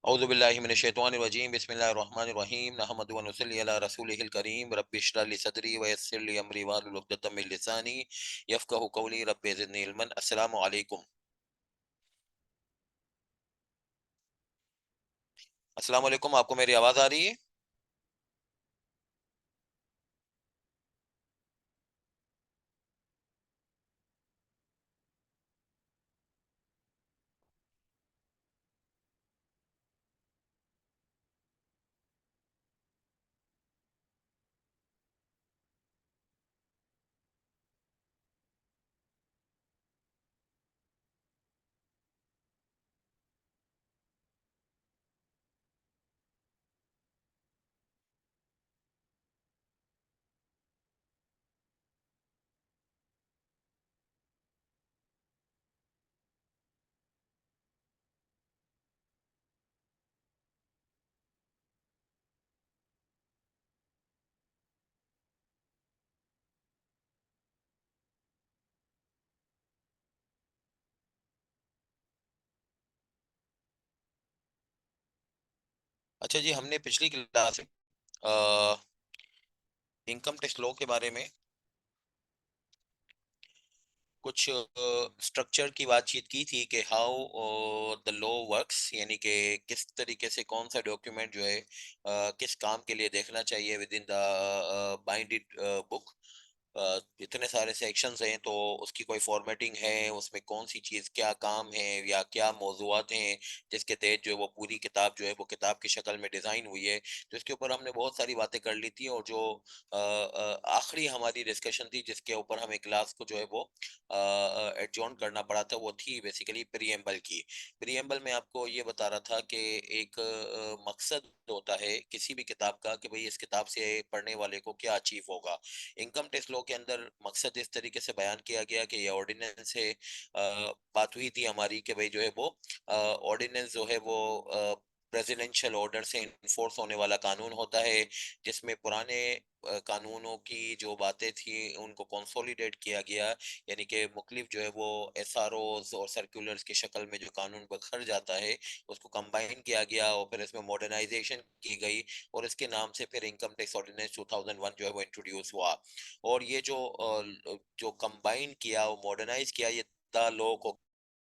औज़ु बिल्लाहि मिनश शैतानिर रजीम बिस्मिल्लाहिर रहमानिर रहीम नहमदु व नुसल्ली अला रसूलिहिल करीम रब्बि इश्रह ली सदरी व यस्सिर ली अमरी वाहलुल उक़दतम मिन लिसानी यफ़क़हू क़ौली रब्बि ज़िदनी इल्मन। अस्सलामु अलैकुम। अस्सलामु अलैकुम, आपको मेरी आवाज़ आ रही है? अच्छा जी, हमने पिछली क्लास में इनकम टैक्स लॉ के बारे में कुछ स्ट्रक्चर की बातचीत की थी कि हाउ द लॉ वर्क्स, यानी कि किस तरीके से कौन सा डॉक्यूमेंट जो है किस काम के लिए देखना चाहिए with in the binded book. इतने सारे सेक्शंस हैं तो उसकी कोई फॉर्मेटिंग है, उसमें कौन सी चीज़ क्या काम है या क्या मौजूआत हैं जिसके तहत जो है वो पूरी किताब जो है वो किताब की शक्ल में डिज़ाइन हुई है। तो इसके ऊपर हमने बहुत सारी बातें कर ली थी, और जो आखिरी हमारी डिस्कशन थी जिसके ऊपर हमें क्लास को जो है वो एडजॉर्न करना पड़ा था, वो थी बेसिकली प्रीएम्बल की। प्रीएम्बल में आपको ये बता रहा था कि एक मकसद होता है किसी भी किताब का कि भाई इस किताब से पढ़ने वाले को क्या अचीव होगा। इनकम टैक्स लॉ के अंदर मकसद इस तरीके से बयान किया गया कि ये ऑर्डिनेंस है। बात हुई थी हमारी कि भाई जो है वो ऑर्डिनेंस जो है वो प्रेसिडेंशियल ऑर्डर से इन्फोर्स होने वाला कानून होता है, जिसमें पुराने कानूनों की जो बातें थी उनको कंसोलिडेट किया गया। यानी कि मुख्तलिफ जो है वो एसआरओज और सर्कुलर्स की शक्ल में जो कानून बखर जाता है उसको कंबाइन किया गया, और फिर इसमें मॉडर्नाइजेशन की गई, और इसके नाम से फिर इनकम टैक्स ऑर्डिनेंस 2001 जो है वो इंट्रोड्यूस हुआ। और ये जो जो कंबाइन किया और मॉडर्नाइज किया, ये द लॉ को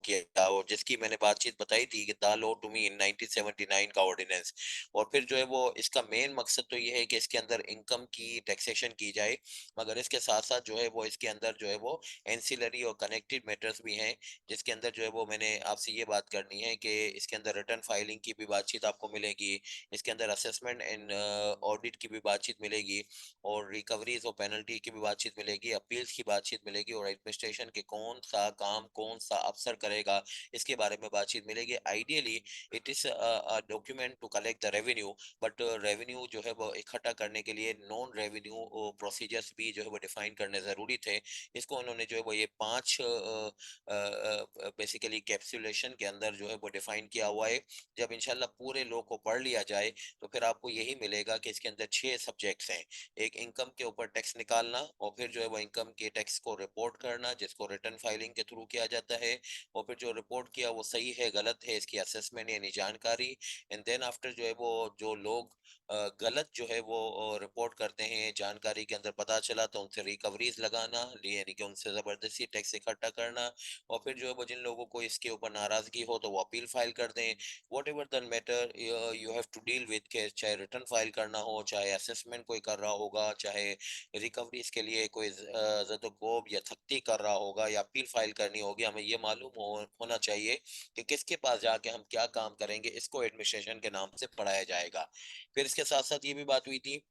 किया, और जिसकी मैंने बातचीत बताई थी कि द लॉ टू मी इन 1979 का ऑर्डिनेंस। और फिर जो है वो इसका मेन मकसद तो ये है कि इसके अंदर इनकम की टैक्सेशन की जाए, मगर इसके साथ साथ जो है वो इसके अंदर जो है वो एंसिलरी और कनेक्टेड मैटर्स भी हैं, जिसके अंदर जो है वो मैंने आपसे ये बात करनी है कि इसके अंदर रिटर्न फाइलिंग की भी बातचीत आपको मिलेगी, इसके अंदर असेसमेंट एंड ऑडिट की भी बातचीत मिलेगी, और रिकवरीज और पेनल्टी की भी बातचीत मिलेगी, अपील्स की बातचीत मिलेगी, और एडमिनिस्ट्रेशन के कौन सा काम कौन सा अफसर करेगा इसके बारे में बातचीत मिलेगी। Ideally it is document to collect the revenue, but revenue जो है वो इकट्ठा करने के लिए नॉन रेवेन्यू प्रोसीजर्स भी जो है वो डिफाइन करने ज़रूरी थे। इसको उन्होंने जो है वो ये पांच बेसिकली कैप्सुलेशन के अंदर जो है वो डिफाइन किया हुआ है। जब इंशाल्लाह पूरे लॉ को पढ़ लिया जाए तो फिर आपको यही मिलेगा कि इसके अंदर 6 सब्जेक्ट्स हैं। एक इनकम के ऊपर टैक्स निकालना, और फिर जो है वो इनकम के टैक्स को रिपोर्ट करना जिसको रिटर्न फाइलिंग के थ्रू किया जाता है, और फिर जो रिपोर्ट किया वो सही है गलत है इसकी असेसमेंट यानी जानकारी। एंड देन आफ्टर जो है वो जो लोग गलत जो है वो रिपोर्ट करते हैं, जानकारी के अंदर पता चला तो उनसे रिकवरीज लगाना, यानी कि उनसे जबरदस्ती टैक्स इकट्ठा करना, और फिर जो है वो जिन लोगों को इसके ऊपर नाराजगी हो तो वो अपील फाइल कर दें। Whatever the matter you have to deal with, के चाहे रिटर्न फाइल करना हो, चाहे असेसमेंट कोई कर रहा होगा, चाहे रिकवरीज के लिए कोई जदोकोब या सख्ती कर रहा होगा या अपील फाइल करनी होगी, हमें ये मालूम होना चाहिए कि किसके पास जाके हम क्या काम करेंगे, इसको एडमिनिस्ट्रेशन के नाम से पढ़ाया जाएगा। फिर इसके साथ साथ ये भी बात हुई थी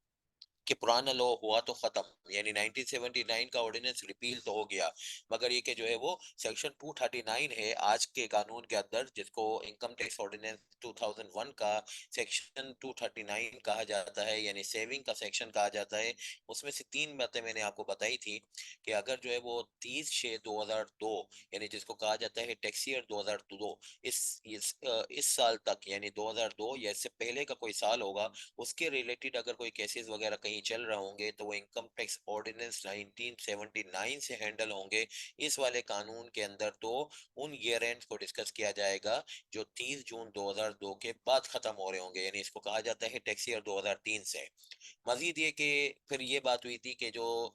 कि पुराना लॉ हुआ तो खत्म, यानी 1979 का ऑर्डिनेंस रिपील तो हो गया, मगर ये कि जो है वो सेक्शन 239 है आज के कानून के अंदर, जिसको इनकम टैक्स ऑर्डिनेंस 2001 का सेक्शन 239 कहा जाता है, यानी सेविंग का सेक्शन कहा जाता है। उसमें से 3 बातें मैंने आपको बताई थी कि अगर जो है वो 30/6/2002, यानी जिसको कहा जाता है टैक्स ईयर 2002, इस साल तक यानी 2002 या इससे पहले का कोई साल होगा, उसके रिलेटेड अगर कोई केसेस वगैरह कहीं नहीं चल रहे होंगे तो वो इनकम टैक्स ऑर्डिनेंस 1979 से हैंडल होंगे इस वाले कानून के अंदर। तो उन ईयर एंड को डिस्कस किया जाएगा जो 30 जून 2002 के बाद खत्म हो रहे होंगे, यानी इसको कहा जाता है टैक्स ईयर 2003 से। मजीद ये कि फिर ये बात हुई थी कि जो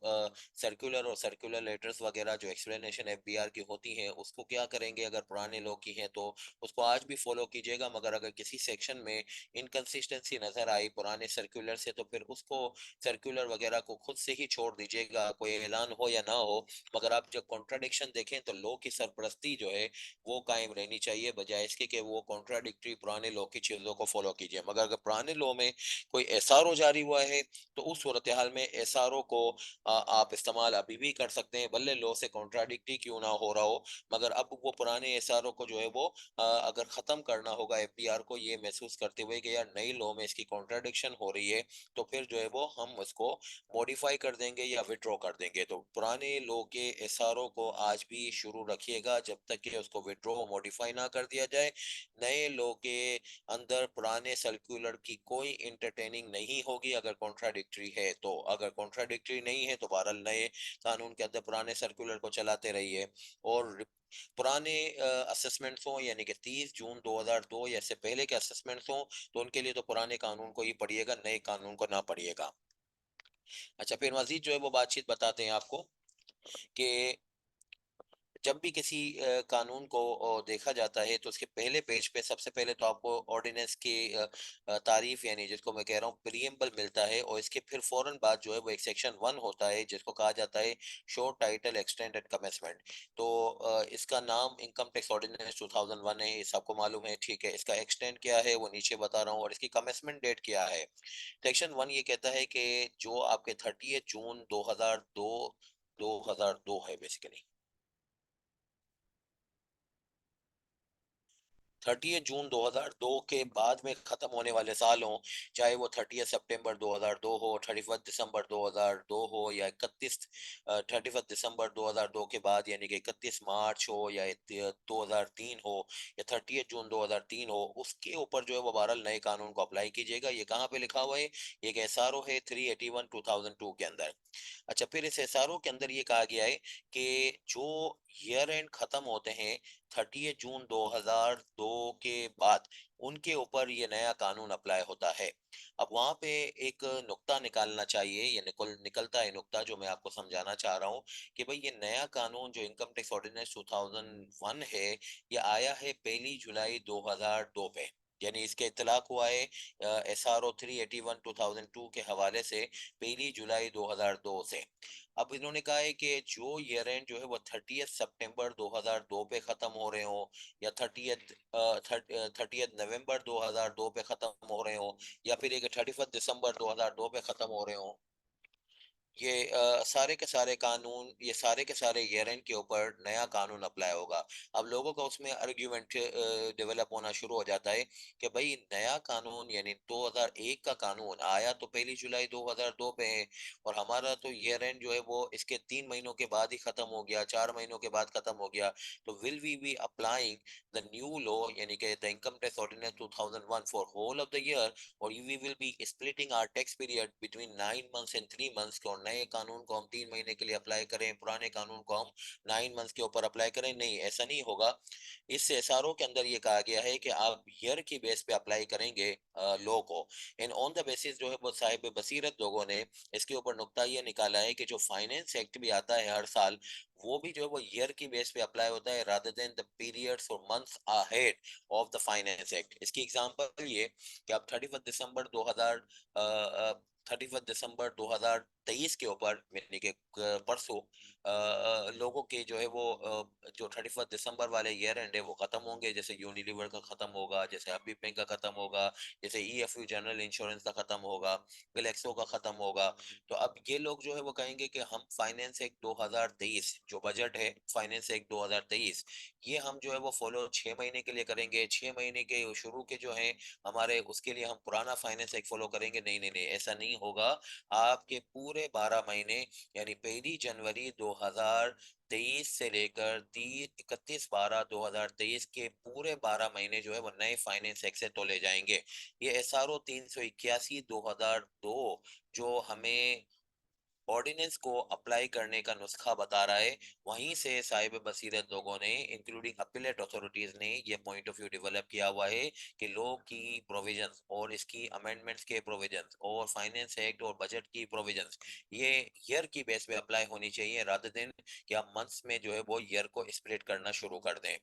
सर्कुलर और सर्कुलर लेटर्स वगैरह जो एक्सप्लेनेशन एफबीआर की होती हैं उसको क्या करेंगे, अगर पुराने लोग की हैं तो उसको आज भी फॉलो कीजिएगा, मगर अगर किसी सेक्शन में इनकंसिस्टेंसी नजर आई पुराने सर्कुलर से तो फिर उसको सर्कुलर वगैरह को खुद से ही छोड़ दीजिएगा, कोई ऐलान हो या ना हो। मगर आप जब कॉन्ट्राडिक्शन देखें तो लॉ की सरपरस्ती जो है वो कायम रहनी चाहिए, बजाय इसके कि वो कॉन्ट्राडिक्टरी पुराने लॉ की चीजों को फॉलो कीजिए। मगर अगर पुराने लॉ में कोई एसआरओ जारी हुआ है तो उस सूरत हाल में एसआरओ को आप इस्तेमाल अभी भी कर सकते हैं, भले लॉ से कॉन्ट्राडिक्टी क्यों ना हो रहा हो। मगर अब वो पुराने एसआरओ को जो है वो अगर खत्म करना होगा एफबीआर को ये महसूस करते हुए कि यार नई लॉ में इसकी कॉन्ट्राडिक्शन हो रही है, तो फिर जो है वो हम उसको मॉडिफाई कर देंगे या विड्रॉ कर देंगे। तो पुराने लॉ के एसआरओ को आज भी शुरू रखिएगा जब तक कि उसको विड्रॉ मॉडिफाई ना कर दिया जाए। नए लॉ के अंदर पुराने सर्कुलर की कोई इंटरटेनिंग नहीं होगी अगर कॉन्ट्राडिक्टरी है तो, अगर कॉन्ट्राडिक्टरी नहीं है तो बहरहाल नए कानून के अंदर पुराने सर्कुलर को चलाते रहिए। और पुराने असेसमेंट्स हों यानी कि 30 जून 2002 या इससे पहले के असेसमेंट्स हों तो उनके लिए तो पुराने कानून को ही पढ़िएगा, नए कानून को ना पढ़िएगा। अच्छा, फिर मजीद जो है वो बातचीत बताते हैं आपको कि जब भी किसी कानून को देखा जाता है तो उसके पहले पेज पे सबसे पहले तो आपको ऑर्डिनेंस की तारीफ यानी जिसको मैं कह रहा हूँ प्रीएम्बल मिलता है, और इसके फिर फौरन बाद जो है वो एक सेक्शन 1 होता है जिसको कहा जाता है short title extend and commencement. तो इसका नाम इनकम टैक्स ऑर्डिनेंस 2001 है, ये सबको मालूम है, ठीक है। इसका एक्सटेंड क्या है वो नीचे बता रहा हूँ, और इसकी कमेंसमेंट डेट क्या है। सेक्शन 1 ये कहता है कि जो आपके 30 जून 2002 है बेसिकली, 30 जून 2002 के बाद में खत्म होने वाले साल हों, चाहे वो 30 सितंबर 2002 हो, 31 दिसंबर 2002 हो, या 31 दिसंबर 2002 के बाद यानी कि 31 मार्च हो, या 2003 हो, या 30 जून 2003 हो, उसके ऊपर जो है वो बहरहाल नए कानून को अप्लाई कीजिएगा। ये कहाँ पे लिखा हुआ है, ये एक एसआरओ है 381 2002 के अंदर। अच्छा, फिर इस एसआरओ के अंदर ये कहा गया है कि जो ईयर एंड खत्म होते हैं 30 जून 2002 के बाद, उनके ऊपर ये नया कानून अप्लाई होता है। अब वहां पे एक नुक्ता निकालना चाहिए, ये निकलता है नुक्ता जो मैं आपको समझाना चाह रहा हूँ कि भाई ये नया कानून जो इनकम टैक्स ऑर्डिनेंस 2001 है, ये आया है 1 जुलाई 2002 पे, यानी इसके इतलाक हुआ है एसआरओ 381 2002 के हवाले से 1 जुलाई 2002 से। अब इन्होंने कहा है कि जो ईयर एंड जो है वो 30 सितंबर 2002 पे खत्म हो रहे हो, या 30 नवंबर 2002 पे खत्म हो रहे हो, या फिर एक 31 दिसंबर 2002 पे खत्म हो रहे हो, ये सारे के सारे कानून, ये सारे के सारे ईयर एंड के ऊपर नया कानून अप्लाई होगा। अब लोगों का उसमें आर्ग्यूमेंट डेवलप होना शुरू हो जाता है कि भाई नया कानून यानी 2001 का कानून आया तो 1 जुलाई 2002 पे है, और हमारा तो ईयर एंड जो है वो इसके 3 महीनों के बाद ही खत्म हो गया, 4 महीनों के बाद खत्म हो गया। तो will we be applying the new law यानी कि the income tax ordinance 2001 for whole of the year, और we will be splitting our tax period between 9 months and 3 months, और नए कानून को हम 3 महीने के लिए अप्लाई करें, पुराने कानून को हम 9 मंथ्स के ऊपर अप्लाई करें? नहीं, ऐसा नहीं होगा। इस एसआरओ के अंदर ये कहा गया है कि आप ईयर की बेस पे अप्लाई करेंगे लॉ को। एंड ऑन द बेसिस जो है वो साहिब बसीरत लोगों ने इसके ऊपर नुक्ता ये निकाला है कि जो फाइनेंस एक्ट भी आता है हर साल, वो भी जो है वो ईयर की बेस पे अप्लाई होता है रादर देन द पीरियड्स और months ahead of the finance act. इसकी एग्जांपल ये कि आप 31 दिसंबर 2023 के ऊपर यानी कि परसों लोगों के जो है वो जो 31 दिसंबर वाले ईयर एंड है वो खत्म होंगे, जैसे यूनिलीवर का खत्म होगा, जैसे हबीब बैंक का खत्म होगा, जैसे ईएफयू जनरल इंश्योरेंस का खत्म होगा, ग्लेक्सो का खत्म होगा। तो अब ये लोग जो है वो कहेंगे कि हम फाइनेंस एक्ट 2023 जो बजट है फाइनेंस एक्ट 2023, ये हम जो है वो फॉलो 6 महीने के लिए करेंगे, 6 महीने के शुरू के जो है हमारे उसके लिए हम पुराना फाइनेंस एक्ट फॉलो करेंगे। नहीं नहीं नहीं, ऐसा नहीं होगा। आपके पूरे पूरे 12 महीने, यानी 1 जनवरी 2023 से लेकर 31/12/2023 के पूरे 12 महीने जो है वो नए फाइनेंस एक्ट से तोले जाएंगे। ये SRO 381/2002 जो हमें ऑर्डिनेंस को अप्लाई करने का नुस्खा बता रहा है, वहीं से साहिब बसीरत लोगों ने, इंक्लूडिंग अपीलेट अथॉरिटीज ने, ये पॉइंट ऑफ व्यू डेवलप किया हुआ है कि लॉ की प्रोविजंस और इसकी अमेंडमेंट्स के प्रोविजंस और फाइनेंस एक्ट और बजट की प्रोविजंस ये ईयर की बेस पे अप्लाई होनी चाहिए, रादर देन कि आप मंथ्स में जो है वो ईयर को स्प्लिट करना शुरू कर दें।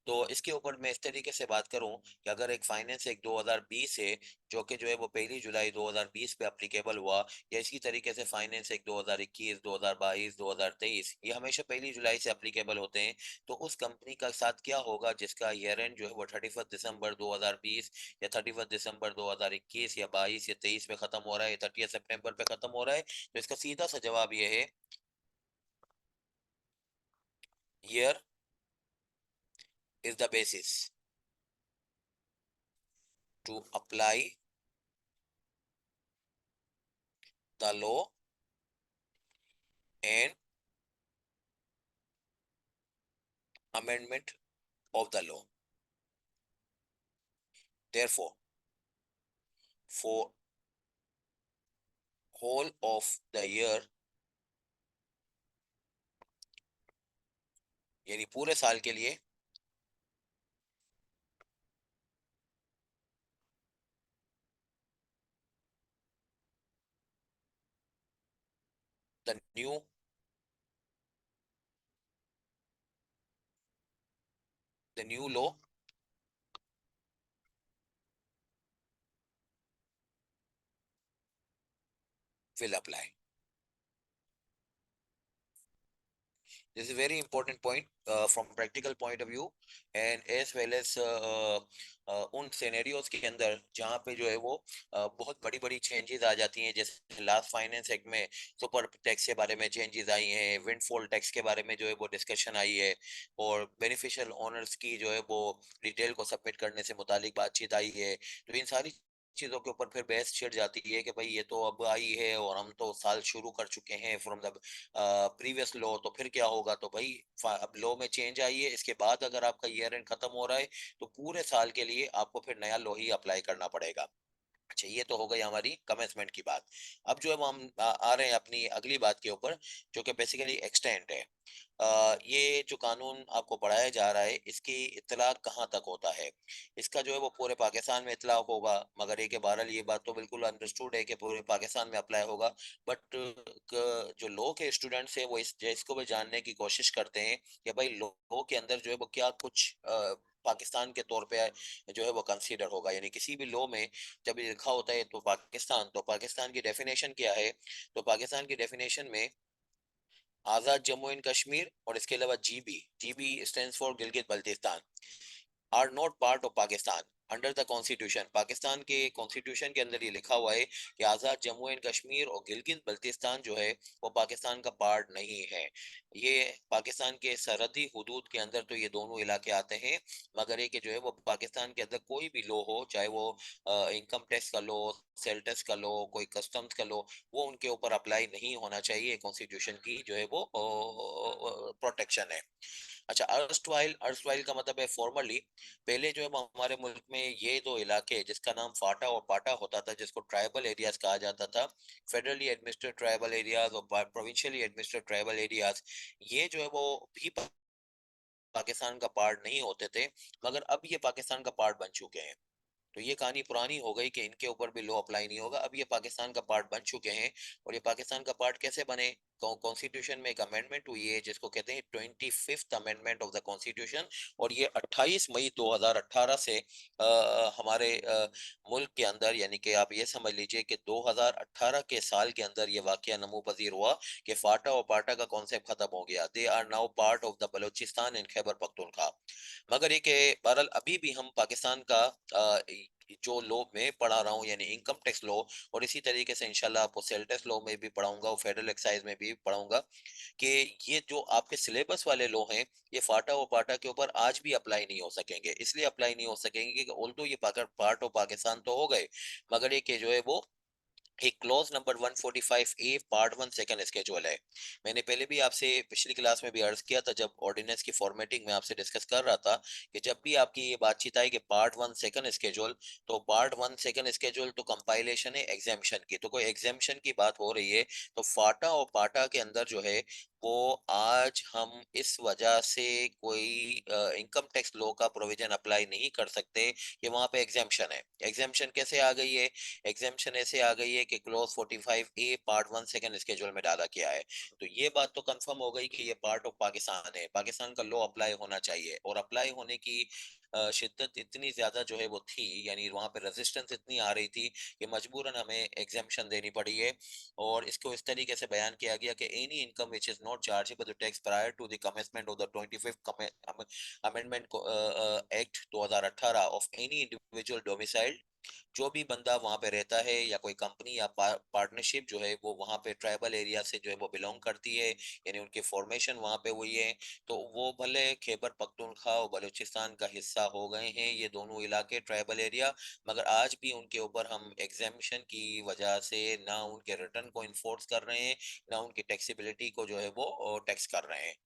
तो इसके ऊपर मैं इस तरीके से बात करूं कि अगर एक फाइनेंस एक 2020 है जो कि जो है वो 1 जुलाई 2020 पे अप्लीकेबल हुआ, या इसी तरीके से फाइनेंस एक 2021 2022 2023 ये हमेशा 1 जुलाई से अप्लीकेबल होते हैं, तो उस कंपनी का साथ क्या होगा जिसका ईयर एंड जो है वो 31 दिसंबर 2020 या 31 दिसंबर 2021 या 22 या 23 में खत्म हो रहा है या 30 सितंबर पे खत्म हो रहा है। तो इसका सीधा सा जवाब ये है, year is the basis to apply the law and amendment of the law. Therefore, for whole of the year, यानी पूरे साल के लिए, the new law will apply. This is a very important point from practical point of view and as well as उन scenarios के अंदर जहाँ पे जो है वो बहुत बड़ी बड़ी चेंजेस आ जाती हैं, जैसे लास्ट फाइनेंस एक्ट में सुपर टैक्स के बारे में चेंजेस आई हैं, विंडफॉल टैक्स के बारे में जो है वो डिस्कशन आई है, और बेनिफिशियल ओनर्स की जो है वो डिटेल को सबमिट करने से मुतालिक बातचीत आई है। तो इन सारी चीजों के ऊपर फिर बहस छिड़ जाती है कि भाई ये तो अब आई है और हम तो साल शुरू कर चुके हैं फ्रॉम द प्रीवियस लॉ, तो फिर क्या होगा। तो भाई अब लॉ में चेंज आई है, इसके बाद अगर आपका ईयर एंड खत्म हो रहा है तो पूरे साल के लिए आपको फिर नया लॉ ही अप्लाई करना पड़ेगा। अच्छा, ये तो हो गई हमारी कमेंसमेंट की बात। अब जो है वो हम आ रहे हैं अपनी अगली बात के ऊपर, जो कि बेसिकली एक्सटेंट है। ये जो कानून आपको पढ़ाया जा रहा है इसकी इतलाक कहाँ तक होता है। इसका जो है वो पूरे पाकिस्तान में इतलाक होगा, मगर एक बहरहाल ये बात तो बिल्कुल अंडरस्टूड है कि पूरे पाकिस्तान में अप्लाई होगा। बट जो लॉ के स्टूडेंट्स हैं वो इसको भी जानने की कोशिश करते हैं कि भाई लॉ के अंदर जो है वो क्या कुछ पाकिस्तान के तौर पे जो है वो कंसीडर होगा। यानी किसी भी लॉ में जब ये लिखा होता है तो पाकिस्तान, तो पाकिस्तान की डेफिनेशन क्या है। तो पाकिस्तान की डेफिनेशन में आजाद जम्मू एंड कश्मीर और इसके अलावा GB, GB stands for Gilgit Baltistan, are not part of Pakistan under the constitution. Pakistan के कॉन्स्टिट्यूशन के अंदर ये लिखा हुआ है कि आज़ाद जम्मू एंड कश्मीर और गिलगित बल्तिस्तान जो है वो पाकिस्तान का पार्ट नहीं है। ये पाकिस्तान के सरहदी हुदूद के अंदर तो ये दोनों इलाके आते हैं, मगर ये कि जो है वो पाकिस्तान के अंदर कोई भी लॉ हो, चाहे वो इनकम टैक्स का लॉ, सेल टैक्स का लॉ, कोई कस्टम्स का लॉ, वो उनके ऊपर अप्लाई नहीं होना चाहिए। कॉन्स्टिट्यूशन की जो है वो प्रोटेक्शन है। अच्छा, अर्स्टवाइल, अर्स्टवाइल का मतलब है फॉर्मरली। पहले जो है वो हमारे मुल्क में ये दो इलाके जिसका नाम फाटा और पाटा होता था, जिसको ट्राइबल एरियाज कहा जाता था, फेडरली एडमिनिस्ट्रेड ट्राइबल एरियाज और प्रोविंशियली एडमिनिस्ट्रेड ट्राइबल एरियाज, ये जो है वो भी पाकिस्तान का पार्ट नहीं होते थे, मगर अब ये पाकिस्तान का पार्ट बन चुके हैं। तो ये कहानी पुरानी हो गई कि इनके ऊपर भी लॉ अप्लाई नहीं होगा, अब ये पाकिस्तान का पार्ट बन चुके हैं। और ये पाकिस्तान का पार्ट कैसे बने, कॉन्स्टिट्यूशन में एक अमेंडमेंट हुई है जिसको कहते हैं 25th amendment of the constitution, और ये 28 मई 2018 से हमारे मुल्क के अंदर, यानी कि आप ये समझ लीजिए कि 2018 के साल के अंदर ये वाकया नमू पजीर हुआ कि फाटा और पाटा का कॉन्सेप्ट खत्म हो गया। They are now part of the Balochistan and Khyber Pakhtunkhwa. मगर ये कि बहरहाल अभी भी हम पाकिस्तान का जो लॉ में पढ़ा रहा हूँ, यानी इनकम टैक्स लॉ, और इसी तरीके से इंशाल्लाह आपको सेल टैक्स लॉ में भी पढ़ाऊंगा और फेडरल एक्साइज में भी पढ़ाऊंगा, कि ये जो आपके सिलेबस वाले लॉ हैं ये फाटा और पाटा के ऊपर आज भी अप्लाई नहीं हो सकेंगे। इसलिए अप्लाई नहीं हो सकेंगे कि ऑल्दो ये पार्ट ऑफ पाकिस्तान तो हो गए, मगर ये कि जो है वो एक क्लॉज नंबर 145 ए पार्ट 1 सेकंड स्केड्यूल है। मैंने पहले भी आपसे पिछली क्लास में भी अर्ज किया था, जब ऑर्डिनेंस की फॉर्मेटिंग में आपसे डिस्कस कर रहा था, कि जब भी आपकी ये बातचीत आई कि पार्ट 1 सेकंड स्केड्यूल, तो पार्ट 1 सेकंड स्केड्यूल तो कंपाइलेशन है एग्जाम्शन की, तो कोई एग्जाम्शन की बात हो रही है, तो फाटा और पाटा के अंदर जो है वो आज हम इस वजह से कोई इनकम टैक्स लॉ का प्रोविजन अप्लाई नहीं कर सकते कि वहां पे एग्जाम्शन है। एग्जाम्शन कैसे आ गई है? एग्जाम्शन ऐसे आ गई है कि क्लॉज 45 ए पार्ट 1 सेकंड स्केड्यूल में डाला गया है। तो ये बात तो कंफर्म हो गई कि ये पार्ट ऑफ पाकिस्तान है, पाकिस्तान का लॉ अप्लाई होना चाहिए, और अप्लाई होने की शिद्दत इतनी ज्यादा जो है वो थी, यानी वहां पे रेजिस्टेंस इतनी आ रही थी कि मजबूरन हमें एग्जाम्शन देनी पड़ी है। और इसको इस तरीके से बयान किया गया कि any income which is not chargeable tax prior to the commencement of the 25th amendment act 2018 of any individual domiciled, जो भी बंदा वहां पे रहता है या कोई कंपनी या पार्टनरशिप जो है वो वहां पे ट्राइबल एरिया से जो है वो बिलोंग करती है, यानी उनकी फॉर्मेशन वहां पे हुई है, तो वो भले खैबर पख्तूनख्वा और बलूचिस्तान का हिस्सा हो गए हैं, ये दोनों इलाके ट्राइबल एरिया, मगर आज भी उनके ऊपर हम एग्जामिशन की वजह से ना उनके रिटर्न को इन्फोर्स कर रहे हैं, ना उनकी टैक्सेबिलिटी को जो है वो टैक्स कर रहे हैं।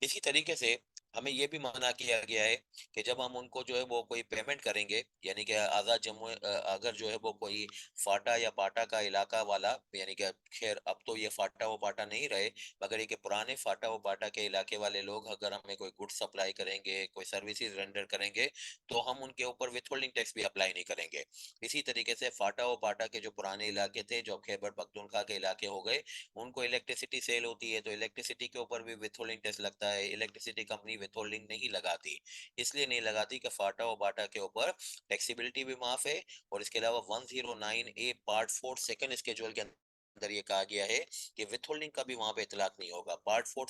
इसी तरीके से हमें ये भी मना किया गया है कि जब हम उनको जो है वो कोई पेमेंट करेंगे, यानी कि आज़ाद जम्मू अगर जो है वो कोई फाटा या पाटा का इलाका वाला, यानी कि खैर अब तो ये फाटा वो पाटा नहीं रहे, मगर ये कि पुराने फाटा वो पाटा के इलाके वाले लोग अगर हमें कोई गुड सप्लाई करेंगे, कोई सर्विसेज रेंडर करेंगे, तो हम उनके ऊपर विथहोल्डिंग टैक्स भी अप्लाई नहीं करेंगे। इसी तरीके से फाटा वो पाटा के जो पुराने इलाके थे, जो खैबर पख्तूनख्वा के इलाके हो गए, उनको इलेक्ट्रिसिटी सेल होती है, तो इलेक्ट्रिसिटी के ऊपर भी विथहोल्डिंग टैक्स लगता है। इलेक्ट्रिसिटी कंपनी विथहोल्डिंग नहीं लगाती, इसलिए नहीं लगाती कि फाटा और बाटा के ऊपर टैक्सीबिलिटी भी माफ है। और इसके अलावा 109 ए पार्ट 4 सेकंड स्केड्यूल के अंदर ये कहा गया है कि विथहोल्डिंग का भी वहां पे इतलाक नहीं होगा। पार्ट 4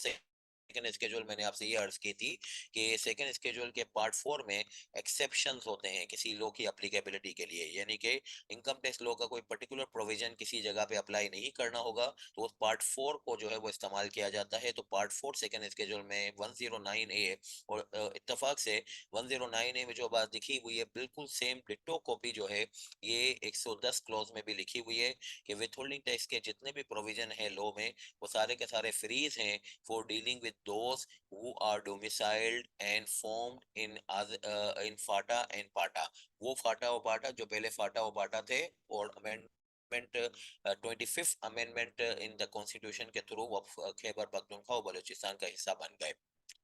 सेकंड स्केड्यूल, मैंने आपसे ये अर्ज की थी कि सेकंड स्केड्यूल के पार्ट 4 में एक्सेप्शंस होते हैं किसी लॉ की एप्लीकेबिलिटी के लिए, यानी कि इनकम टैक्स लॉ का कोई पर्टिकुलर प्रोविजन किसी जगह पे अप्लाई नहीं करना होगा, तो उस पार्ट 4 को जो है वो इस्तेमाल किया जाता है। तो पार्ट 4 सेकंड स्केड्यूल में 109 ए, और इत्तेफाक से 109 ए में जो बात लिखी हुई है, बिल्कुल सेम डिट्टो कॉपी जो है ये 110 क्लॉज में भी लिखी हुई है कि विथहोल्डिंग टैक्स के जितने भी प्रोविजन है लॉ में, वो सारे के सारे फ्रीज हैं for dealing with those who are domiciled and formed in Phata and पाटा। वो फाटा और पाटा जो पहले फाटा और पाटा थे, और amendment 25th amendment in the constitution के थ्रू वो खैबर पख्तूनख्वा और बलूचिस्तान का हिस्सा बन गए।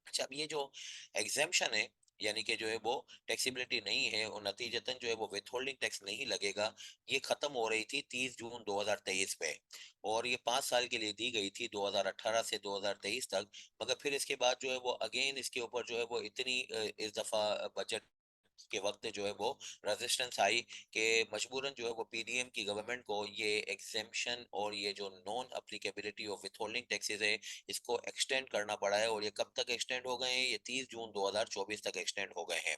अच्छा, अब ये जो एग्जाम्शन है, यानी कि जो है वो टैक्सीबिलिटी नहीं है और नतीजतन जो है वो विथहोल्डिंग टैक्स नहीं लगेगा, ये खत्म हो रही थी 30 जून 2023 पे, और ये 5 साल के लिए दी गई थी 2018 से 2023 तक। मगर फिर इसके बाद जो है वो अगेन इसके ऊपर जो है वो इतनी इस दफा बजट के वक्त जो है वो रेजिस्टेंस आई कि मजबूरन जो है वो पीडीएम की गवर्नमेंट को ये एग्जेम्पशन और ये जो नॉन अप्लीकेबिलिटी ऑफ विथहोल्डिंग टैक्सेस है, इसको एक्सटेंड करना पड़ा है। और ये कब तक एक्सटेंड हो गए हैं? ये 30 जून 2024 तक एक्सटेंड हो गए हैं।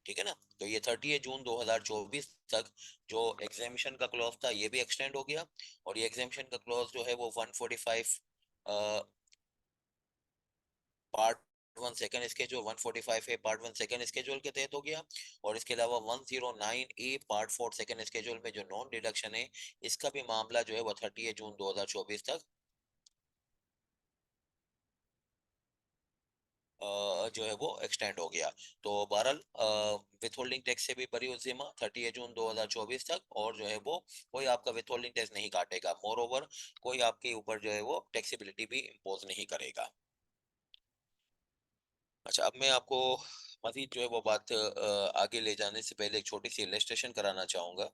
ठीक है ना? तो ये 30 जून 2024 तक जो एग्जामिशन का क्लॉज था ये भी एक्सटेंड हो गया, और ये एग्जामिशन का क्लॉज जो है वो 145 पार्ट 1 सेकंड स्केड्यूल, 145 ए पार्ट 1 सेकंड स्केड्यूल के तहत हो गया। और इसके अलावा 109 ए पार्ट 4 सेकंड स्केड्यूल में जो नॉन डिडक्शन है, इसका भी मामला जो है वो 30 जून 2024 तक जो है वो एक्सटेंड हो गया। तो बहरहाल विथ होल्डिंग टैक्स से भी बरी उजिमा 30 जून 2024 तक, और जो है वो कोई आपका विथ होल्डिंग टैक्स नहीं काटेगा। मोर ओवर कोई आपके ऊपर जो है वो टैक्सेबिलिटी भी इम्पोज नहीं करेगा। अच्छा, अब मैं आपको मजीद जो है वो बात आगे ले जाने से पहले एक छोटी सी इलस्ट्रेशन कराना चाहूंगा।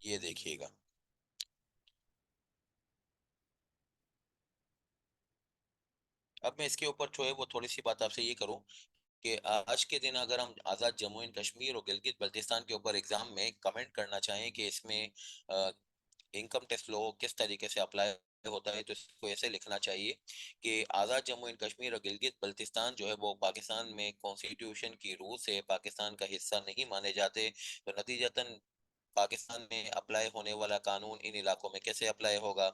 ये देखिएगा। अब मैं इसके ऊपर जो है वो थोड़ी सी बात आपसे ये करूं कि आज के दिन अगर हम आज़ाद जम्मू एंड कश्मीर और गिलगित बल्तिस्तान के ऊपर एग्जाम में कमेंट करना चाहें कि इसमें इनकम टैक्स लॉ किस तरीके से अप्लाई होता है तो इसको ऐसे लिखना चाहिए कि आज़ाद जम्मू एंड कश्मीर और गिलगित बल्तिस्तान जो है वो पाकिस्तान में कॉन्स्टिट्यूशन की रूह से पाकिस्तान का हिस्सा नहीं माने जाते, तो नतीजतन पाकिस्तान में अप्लाई होने वाला कानून इन इलाकों में कैसे अप्लाई होगा।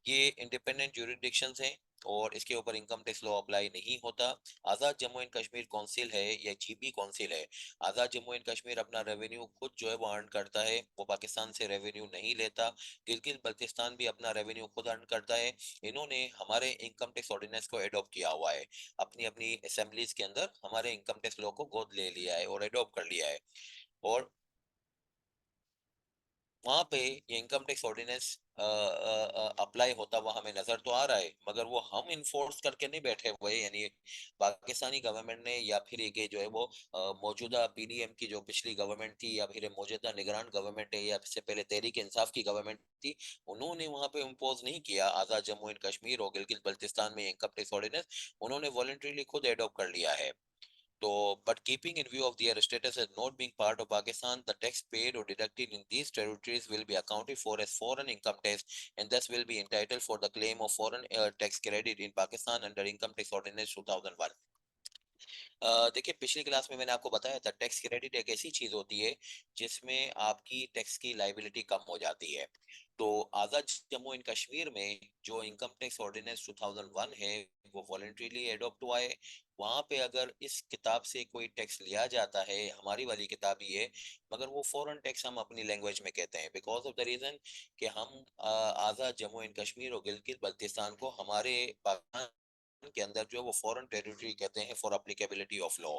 ये इंडिपेंडेंट ज्यूरिडिक्शंस हैं और इसके ऊपर इनकम टैक्स लॉ अप्लाई नहीं होता। आज़ाद जम्मू एंड कश्मीर काउंसिल है या जीबी काउंसिल है, आज़ाद जम्मू एंड कश्मीर अपना रेवेन्यू खुद जो है वो अर्न करता है, वो पाकिस्तान से रेवेन्यू नहीं लेता। गिलगित बल्तिस्तान भी अपना रेवेन्यू खुद अर्न करता है। इन्होंने हमारे इनकम टैक्स ऑर्डिनेंस को एडॉप्ट किया हुआ है, अपनी अपनी असेंबलीज के अंदर हमारे इनकम टैक्स लॉ को गोद ले लिया है और एडॉप्ट कर लिया है। और वहां पे ये इनकम टैक्स ऑर्डिनेंस अप्लाई होता हुआ हमें नजर तो आ रहा है, मगर वो हम इन्फोर्स करके नहीं बैठे हुए, यानी पाकिस्तानी गवर्नमेंट ने या फिर एक ये जो है वो मौजूदा पीडीएम की जो पिछली गवर्नमेंट थी या फिर मौजूदा निगरान गवर्नमेंट है या इससे पहले तहरीक इंसाफ की गवर्नमेंट थी, उन्होंने वहां पे इम्पोज नहीं किया आजाद जम्मू एंड कश्मीर और गिलगित बल्तिस्तान में इनकम टैक्स ऑर्डिनेंस, उन्होंने वॉलंटरीली खुद एडॉप्ट कर लिया है। So, but keeping in view of their status as not being part of Pakistan, the tax paid or deducted in these territories will be accounted for as foreign income tax and thus will be entitled for the claim of foreign tax credit in Pakistan under Income Tax Ordinance 2001। देखिए, पिछली class में मैंने आपको बताया था tax credit एक ऐसी चीज होती है जिसमें आपकी टैक्स की लाइबिलिटी कम हो जाती है। तो आजाद जम्मू एंड कश्मीर में जो इनकम टैक्स ऑर्डिनेंस 2001 है वो वॉलंटरीली एडॉप्ट हुआ है। वहां पे अगर इस किताब से कोई टैक्स लिया जाता है, हमारी वाली किताब ही है, मगर वो फॉरेन टैक्स हम अपनी लैंग्वेज में कहते हैं, बिकॉज ऑफ द रीजन कि हम आजाद जम्मू एंड कश्मीर और गिलगित बल्तिस्तान को हमारे पाकिस्तान के अंदर जो है वो फॉरेन टेरिटरी कहते हैं फॉर एप्लीकेबिलिटी ऑफ लॉ।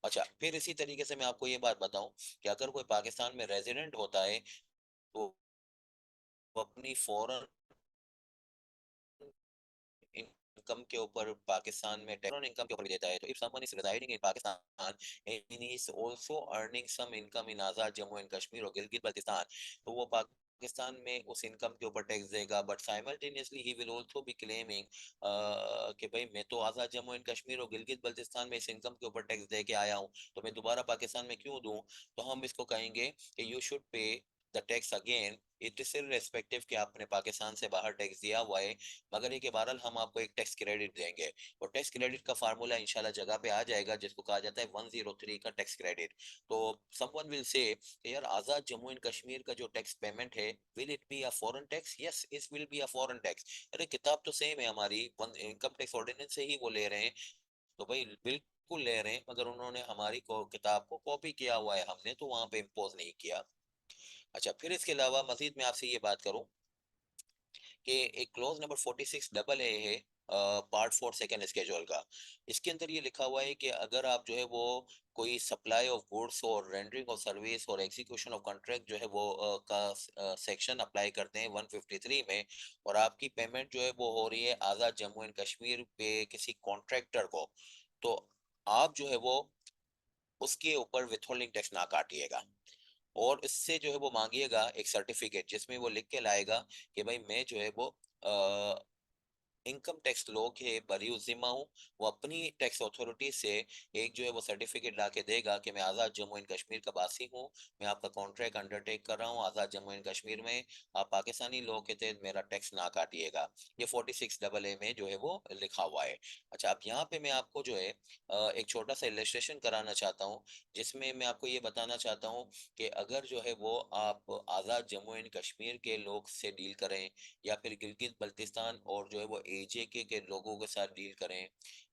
अच्छा, फिर इसी तरीके से मैं आपको ये बात बताऊं कि अगर कोई पाकिस्तान में रेजिडेंट होता है तो वो अपनी फॉरेन इनकम के ऊपर पाकिस्तान में टैक्स इनकम के ऊपर भी देता है। तो if someone is residing in Pakistan and he is also earning some income in Azad Jammu and Kashmir और गिलगित बल्तिस्तान, तो वो पाकिस्तान में उस इनकम के ऊपर टैक्स देगा, but simultaneously he will also be claiming कि भाई मैं तो आजाद जम्मू एंड कश्मीर और गिलगित बल्तिस्तान में इस इनकम के ऊपर टैक्स दे के आया हूँ, तो मैं दोबारा पाकिस्तान में क्यों दूं। तो हम इसको कहेंगे कि you should pay the tax again, it is irrespective कि आपने पाकिस्तान से बाहर टैक्स दिया हुआ है, मगर ये कि बहरहाल हम आपको एक टैक्स क्रेडिट देंगे। और टैक्स क्रेडिट का फार्मूला इंशाल्लाह जगह पे आ जाएगा जिसको कहा जाता है 103 का टैक्स क्रेडिट। तो समवन विल से यार आजाद जम्मू एंड कश्मीर का जो टैक्स पेमेंट है will it be a foreign tax, yes it will be a foreign tax. अरे किताब तो सेम है हमारी, इनकम टैक्स ऑर्डिनेंस से ही वो ले रहे हैं, तो भाई बिल्कुल ले रहे हैं, मगर उन्होंने हमारी को किताब को कॉपी किया हुआ है, हमने तो वहां पे इम्पोज नहीं किया। अच्छा, फिर इसके अलावा मजीद मैं आपसे ये बात करूं कि एक क्लॉज नंबर 46 डबल ए है पार्ट 4 सेकेंड स्केड्यूल का। इसके अंदर ये लिखा हुआ है कि अगर आप जो है वो कोई सप्लाई ऑफ गुड्स और रेंडरिंग ऑफ सर्विस और एग्जीक्यूशन ऑफ कॉन्ट्रैक्ट जो है वो का सेक्शन अप्लाई करते हैं 153 में, और आपकी पेमेंट जो है वो हो रही है आज़ाद जम्मू एंड कश्मीर पे किसी कॉन्ट्रैक्टर को, तो आप जो है वो उसके ऊपर विथहोल्डिंग टैक्स ना काटिएगा। और इससे जो है वो मांगिएगा एक सर्टिफिकेट जिसमें वो लिख के लाएगा कि भाई मैं जो है वो इनकम टैक्स लॉ के बरी जिम्मा हूँ। वो अपनी टैक्स अथॉरिटी से एक जो है वो सर्टिफिकेट ला के देगा कि मैं आज़ाद जम्मू एंड कश्मीर का वासी हूँ, मैं आपका कॉन्ट्रैक्ट अंडरटेक कर रहा हूँ आज़ाद जम्मू एंड कश्मीर में, आप पाकिस्तानी लॉ के तहत मेरा टैक्स ना काटिएगा। ये 46 डबल ए में जो है वो लिखा हुआ है। अच्छा, अब यहाँ पे मैं आपको जो है एक छोटा सा इलस्ट्रेशन कराना चाहता हूँ जिसमें मैं आपको ये बताना चाहता हूँ कि अगर जो है वो आप आज़ाद जम्मू एंड कश्मीर के लोग से डील करें या फिर गिलगित बल्तिस्तान और जो है वो एजेके के लोगों के साथ डील करें,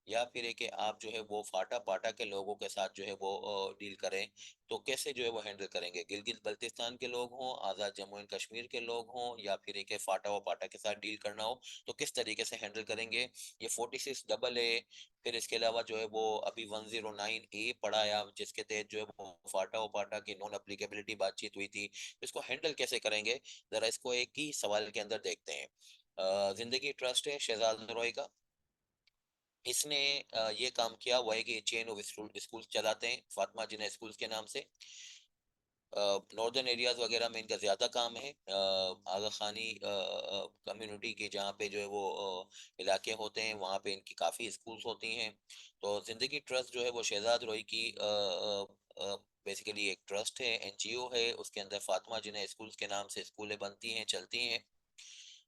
या फिर है कि आप जो है वो फाटा पाटा के लोगों के साथ जो है वो डील करें, तो कैसे जो है वो हैंडल करेंगे। गिलगित बल्तिस्तान के लोग हों, आज़ाद जम्मू एंड कश्मीर के लोग हों, या फिर एक फाटा व पाटा के साथ डील करना हो, तो किस तरीके से हैंडल करेंगे। ये 46 डबल ए, फिर इसके अलावा जो है वो अभी 109 ए पढ़ाया जिसके तहत जो है वो फाटा व पाटा की नॉन अप्लीकेबिलिटी बातचीत हुई थी, इसको हैंडल कैसे करेंगे, जरा इसको एक ही सवाल के अंदर देखते हैं। जिंदगी ट्रस्ट है शहजाद रॉय का, इसने ये काम किया हुआ है कि चेन ऑफ स्कूल चलाते हैं फातिमा जिन्ना स्कूल्स के नाम से। नॉर्दर्न एरियाज वगैरह में इनका ज्यादा काम है, आगा खानी कम्युनिटी के जहाँ पे जो है वो इलाके होते हैं वहाँ पे इनकी काफी स्कूल्स होती हैं। तो जिंदगी ट्रस्ट जो है वो शहजाद रोई की बेसिकली एक ट्रस्ट है, एनजीओ है, उसके अंदर फातिमा जिन्ना स्कूल्स के नाम से स्कूलें बनती हैं, चलती हैं।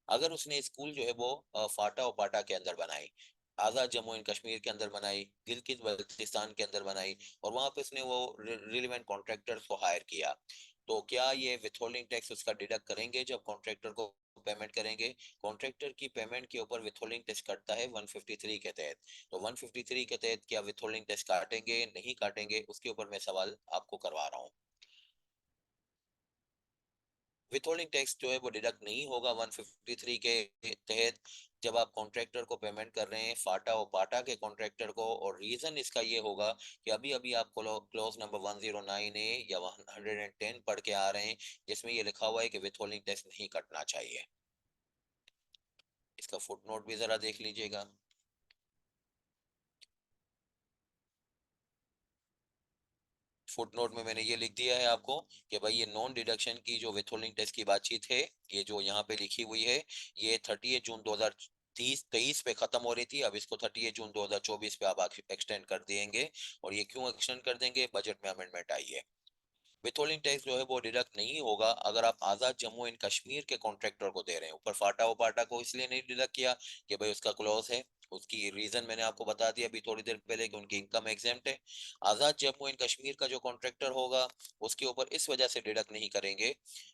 अगर उसने स्कूल जो है वो फाटा और पाटा के अंदर बनाई, आजाद जम्मू एंड कश्मीर के अंदर बनाई, गिलगित बल्तिस्तान के अंदर बनाई, और वहां पे उसने वो रिलेवेंट कॉन्ट्रैक्टर्स को हायर किया, तो क्या ये विथहोल्डिंग टैक्स उसका डिडक्ट करेंगे जब कॉन्ट्रैक्टर को पेमेंट करेंगे? कॉन्ट्रैक्टर की पेमेंट के ऊपर विथहोल्डिंग टैक्स कटता है 153 के तहत। तो 153 के तहत क्या विथहोल्डिंग टैक्स काटेंगे नहीं काटेंगे, उसके ऊपर मैं सवाल आपको करवा रहा हूँ। विथहोल्डिंग टैक्स जो है वो डिडक्ट नहीं होगा 153 के तहत जब आप कॉन्ट्रैक्टर को पेमेंट कर रहे हैं, फाटा और पाटा के कॉन्ट्रैक्टर को। और रीजन इसका ये होगा कि अभी अभी आप क्लॉज नंबर 109A या 110 पढ़ के आ रहे हैं, जिसमें ये लिखा हुआ है कि विथहोल्डिंग टैक्स नहीं कटना चाहिए। इसका फुटनोट भी जरा देख लीजिएगा। फुटनोट में मैंने ये लिख दिया है आपको कि भाई ये नॉन डिडक्शन की जो विथहोल्डिंग टैक्स की बातचीत है, ये जो यहाँ पे लिखी हुई है, ये 30 जून 2023 पे खत्म हो रही थी, अब इसको 30 जून 2024 पे आप एक्सटेंड कर देंगे। और ये क्यों एक्सटेंड कर देंगे? बजट में अमेंडमेंट आई है। विथहोल्डिंग टैक्स जो है वो डिडक्ट नहीं होगा अगर आप आजाद जम्मू एंड कश्मीर के कॉन्ट्रैक्टर को दे रहे हैं। ऊपर फाटा वपाटा को इसलिए नहीं डिडक्ट किया कि भाई उसका क्लॉज है, उसकी रीजन मैंने आपको बता दिया अभी थोड़ी देर पहले कि उनकी इनकम एग्जेम्प्ट है। आजाद जम्मू एंड कश्मीर का जो कॉन्ट्रैक्टर होगा उसके ऊपर इस वजह से डिडक्ट नहीं करेंगे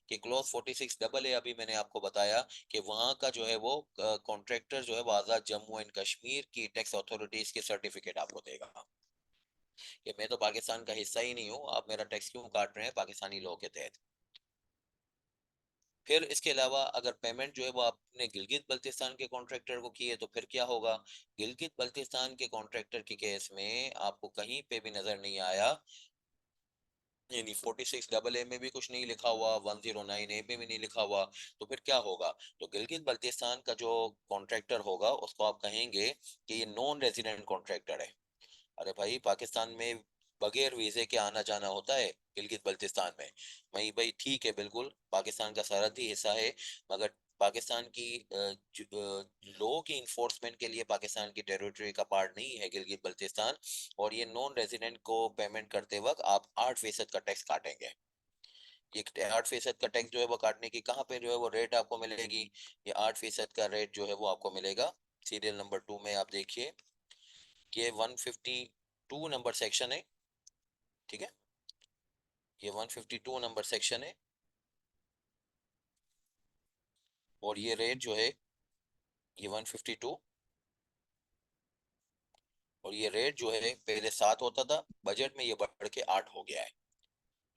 कि क्लॉज 46AA अभी मैंने आपको बताया कि वहां का जो है वो कॉन्ट्रैक्टर जो है वो आजाद जम्मू एंड कश्मीर की टैक्स अथॉरिटीज के सर्टिफिकेट आपको देगा कि मैं तो पाकिस्तान का हिस्सा ही नहीं हूँ, आप मेरा टैक्स क्यों काट रहे हैं पाकिस्तानी लॉ के तहत। फिर इसके अलावा अगर पेमेंट जो है वो आपने गिलगित बल्तिस्तान के कॉन्ट्रैक्टर को की है तो फिर क्या होगा? गिलगित बल्तिस्तान के कॉन्ट्रैक्टर के केस में आपको कहीं पे भी नजर नहीं आया, यानी 46AA में भी कुछ नहीं लिखा हुआ, 109A में भी नहीं लिखा हुआ, तो फिर क्या होगा? तो गिलगित बल्तिस्तान का जो कॉन्ट्रैक्टर होगा उसको आप कहेंगे कि ये नॉन रेजिडेंट कॉन्ट्रैक्टर है। अरे भाई, पाकिस्तान में बगैर वीजे के आना जाना होता है गिलगित बल्तिस्तान में? वही भाई, ठीक है, बिल्कुल पाकिस्तान का सरहदी हिस्सा है, मगर पाकिस्तान की लॉ की इन्फोर्समेंट के लिए पाकिस्तान की टेरिटरी का पार्ट नहीं है गिलगित बल्तिस्तान। और ये नॉन रेजिडेंट को पेमेंट करते वक्त आप 8% का टैक्स काटेंगे। ये 8% का टैक्स जो है वो काटने की कहाँ पे जो है वो रेट आपको मिलेगी? ये 8% का रेट जो है वो आपको मिलेगा सीरियल नंबर 2 में। आप देखिए कि ये 152 नंबर सेक्शन है, ठीक है, ये 152 नंबर सेक्शन है। और ये रेट जो है, ये 152, और ये रेट जो है पहले 7 होता था, बजट में ये बढ़ के 8 हो गया है।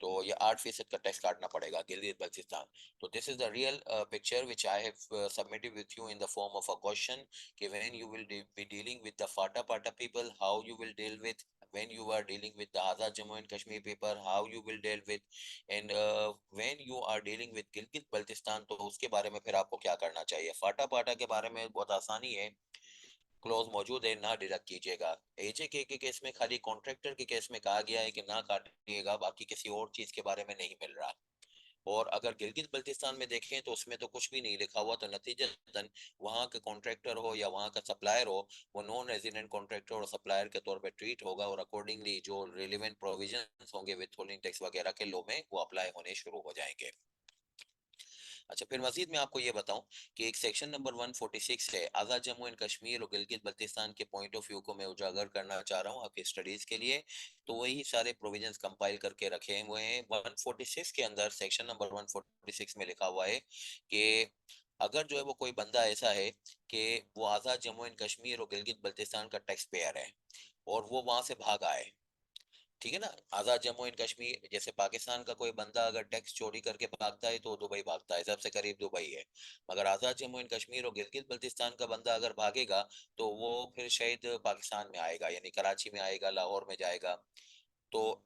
तो ये 8% का टैक्स काटना पड़ेगा गिलगित बल्तिस्तान। तो this is the real picture which I have submitted with you in the form of a question कि when you will be dealing with the FATA PATA people, how you will deal with, when you are dealing with the Azad Jammu and Kashmir people, how you will deal with, and when you are dealing with Gilgit Baltistan, तो उसके बारे में फिर आपको क्या करना चाहिए। फाटा पाटा के बारे में बहुत आसानी है, क्लॉज मौजूद है, ना डिडक्ट कीजिएगा। एजेके के केस में खाली कॉन्ट्रैक्टर के केस में कहा गया है कि ना काटिएगा, बाकी किसी और चीज के बारे में नहीं मिल रहा। और अगर गिलगित बल्तिस्तान में देखें तो उसमें तो कुछ भी नहीं लिखा हुआ, तो नतीजतन वहाँ के कॉन्ट्रैक्टर हो या वहाँ का सप्लायर हो, वो नॉन रेजिडेंट कॉन्ट्रैक्टर और सप्लायर के तौर पे ट्रीट होगा, और अकॉर्डिंगली जो रिलेवेंट प्रोविजंस होंगे विथहोल्डिंग टैक्स वगैरह के लॉ में वो अप्लाई होने शुरू हो जाएंगे। अच्छा, फिर मजीद मैं आपको ये बताऊं कि एक सेक्शन नंबर 146 है आज़ाद जम्मू एंड कश्मीर और गिलगित बल्तिस्तान के पॉइंट ऑफ व्यू को मैं उजागर करना चाह रहा हूँ आपकी स्टडीज के लिए। तो वही सारे प्रोविजंस कंपाइल करके रखे हुए हैं। 146 के अंदर सेक्शन नंबर 146 में लिखा हुआ है कि अगर जो है वो कोई बंदा ऐसा है कि वो आज़ाद जम्मू एंड कश्मीर और गिलगित बल्तिस्तान का टैक्स पेयर है और वो वहां से भाग आए, ठीक है ना, आजाद जम्मू एंड कश्मीर, जैसे पाकिस्तान का कोई बंदा अगर टैक्स चोरी करके भागता है तो दुबई भागता है, सबसे करीब दुबई है। मगर आजाद जम्मू एंड कश्मीर और गिलगित बल्तिस्तान का बंदा अगर भागेगा तो वो फिर शायद पाकिस्तान में आएगा, यानी कराची में आएगा, लाहौर में जाएगा। तो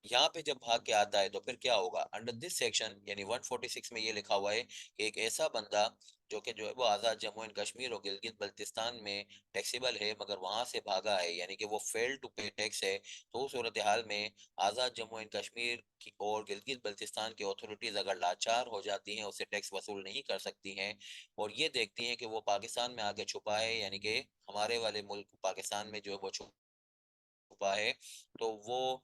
यहाँ पे जब भाग के आता है तो फिर क्या होगा? अंडर दिस सेक्शन यानी 146 में ये लिखा हुआ है कि एक ऐसा बंदा जो कि जो है वो आज़ाद जम्मू एंड कश्मीर और गिलगित बल्तिस्तान में टैक्सेबल है मगर वहां से भागा है, यानी कि वो फेल टू पे टैक्स है, तो उस सूरत हाल में आज़ाद जम्मू एंड कश्मीर की और गिलगित बल्तिस्तान की अथॉरिटीज अगर लाचार हो जाती हैं, उससे टैक्स वसूल नहीं कर सकती हैं और ये देखती हैं कि वो पाकिस्तान में आके छुपा है, यानी कि हमारे वाले मुल्क पाकिस्तान में जो है वो छुपा है, तो वो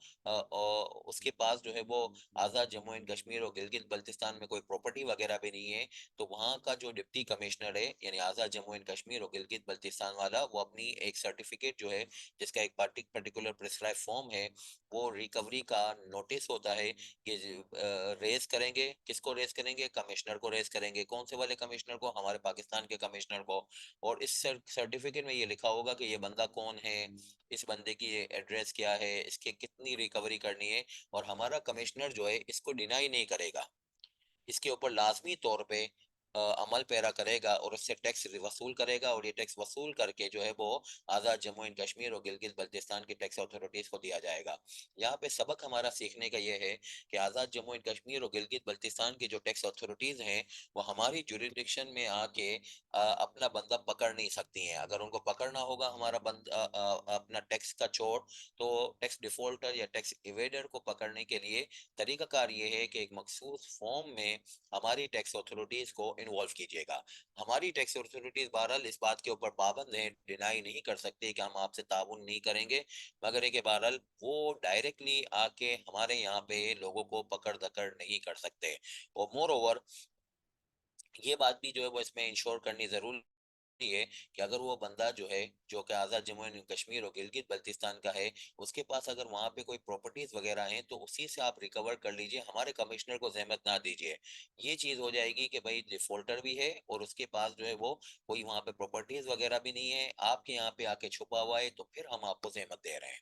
उसके पास जो है वो आज़ाद जम्मू एंड कश्मीर और गिलगित बल्तिस्तान में कोई प्रॉपर्टी वगैरह भी नहीं है, तो वहाँ का जो डिप्टी कमिश्नर है यानी आज़ाद जम्मू एंड कश्मीर और गिलगित बल्तिस्तान वाला, वो अपनी एक सर्टिफिकेट जो है, जिसका एक पर्टिकुलर प्रिस्क्राइब फॉर्म है, वो रिकवरी का नोटिस होता है कि रेज करेंगे। किसको रेज करेंगे? कमिश्नर को रेज करेंगे। कौन से वाले कमिश्नर को? हमारे पाकिस्तान के कमिश्नर को। और इस सर्टिफिकेट में ये लिखा होगा कि ये बंदा कौन है, इस बंदे की एड्रेस क्या है, इसके कितनी रिकवरी करनी है। और हमारा कमिश्नर जो है इसको डिनाई नहीं करेगा, इसके ऊपर लाजमी तौर पे अमल पैरा करेगा और उससे टैक्स वसूल करेगा, और ये टैक्स वसूल करके जो है वो आज़ाद जम्मू एंड कश्मीर और गिलगित बल्तिस्तान की टैक्स अथॉरिटीज को दिया जाएगा। यहाँ पे सबक हमारा सीखने का ये है कि आज़ाद जम्मू एंड कश्मीर और गिलगित बल्तिस्तान की जो टैक्स अथॉरिटीज हैं, वो हमारी जुरिडिक्शन में आके अपना बंदा पकड़ नहीं सकती हैं। अगर उनको पकड़ना होगा हमारा अपना टैक्स का चोर, तो टैक्स डिफॉल्टर या टैक्स इवेडर को पकड़ने के लिए तरीकाकार ये है कि एक मखसूस फॉर्म में हमारी टैक्स अथॉरिटीज को इन्वॉल्व कीजिएगा। हमारी टैक्स अथॉरिटीज बहरहाल इस बात के ऊपर पाबंद है, डिनाई नहीं कर सकते कि हम आपसे ताउन नहीं करेंगे, मगर एक बहरहाल वो डायरेक्टली आके हमारे यहाँ पे लोगों को पकड़ दकड़ नहीं कर सकते। और मोर ओवर ये बात भी जो है वो इसमें इंश्योर करनी जरूरी है कि अगर वो बंदा जो है, जो कि आज़ाद जम्मू एंड कश्मीर और गिलगित बल्तिस्तान का है, उसके पास अगर वहां पे कोई प्रॉपर्टीज वगैरह हैं, तो उसी से आप रिकवर कर लीजिए, हमारे कमिश्नर को जहमत ना दीजिए। ये चीज हो जाएगी कि भाई डिफॉल्टर भी है और उसके पास जो है वो कोई वहां पे प्रॉपर्टीज वगैरह भी नहीं है, आपके यहाँ पे आके छुपा हुआ है, तो फिर हम आपको जहमत दे रहे हैं।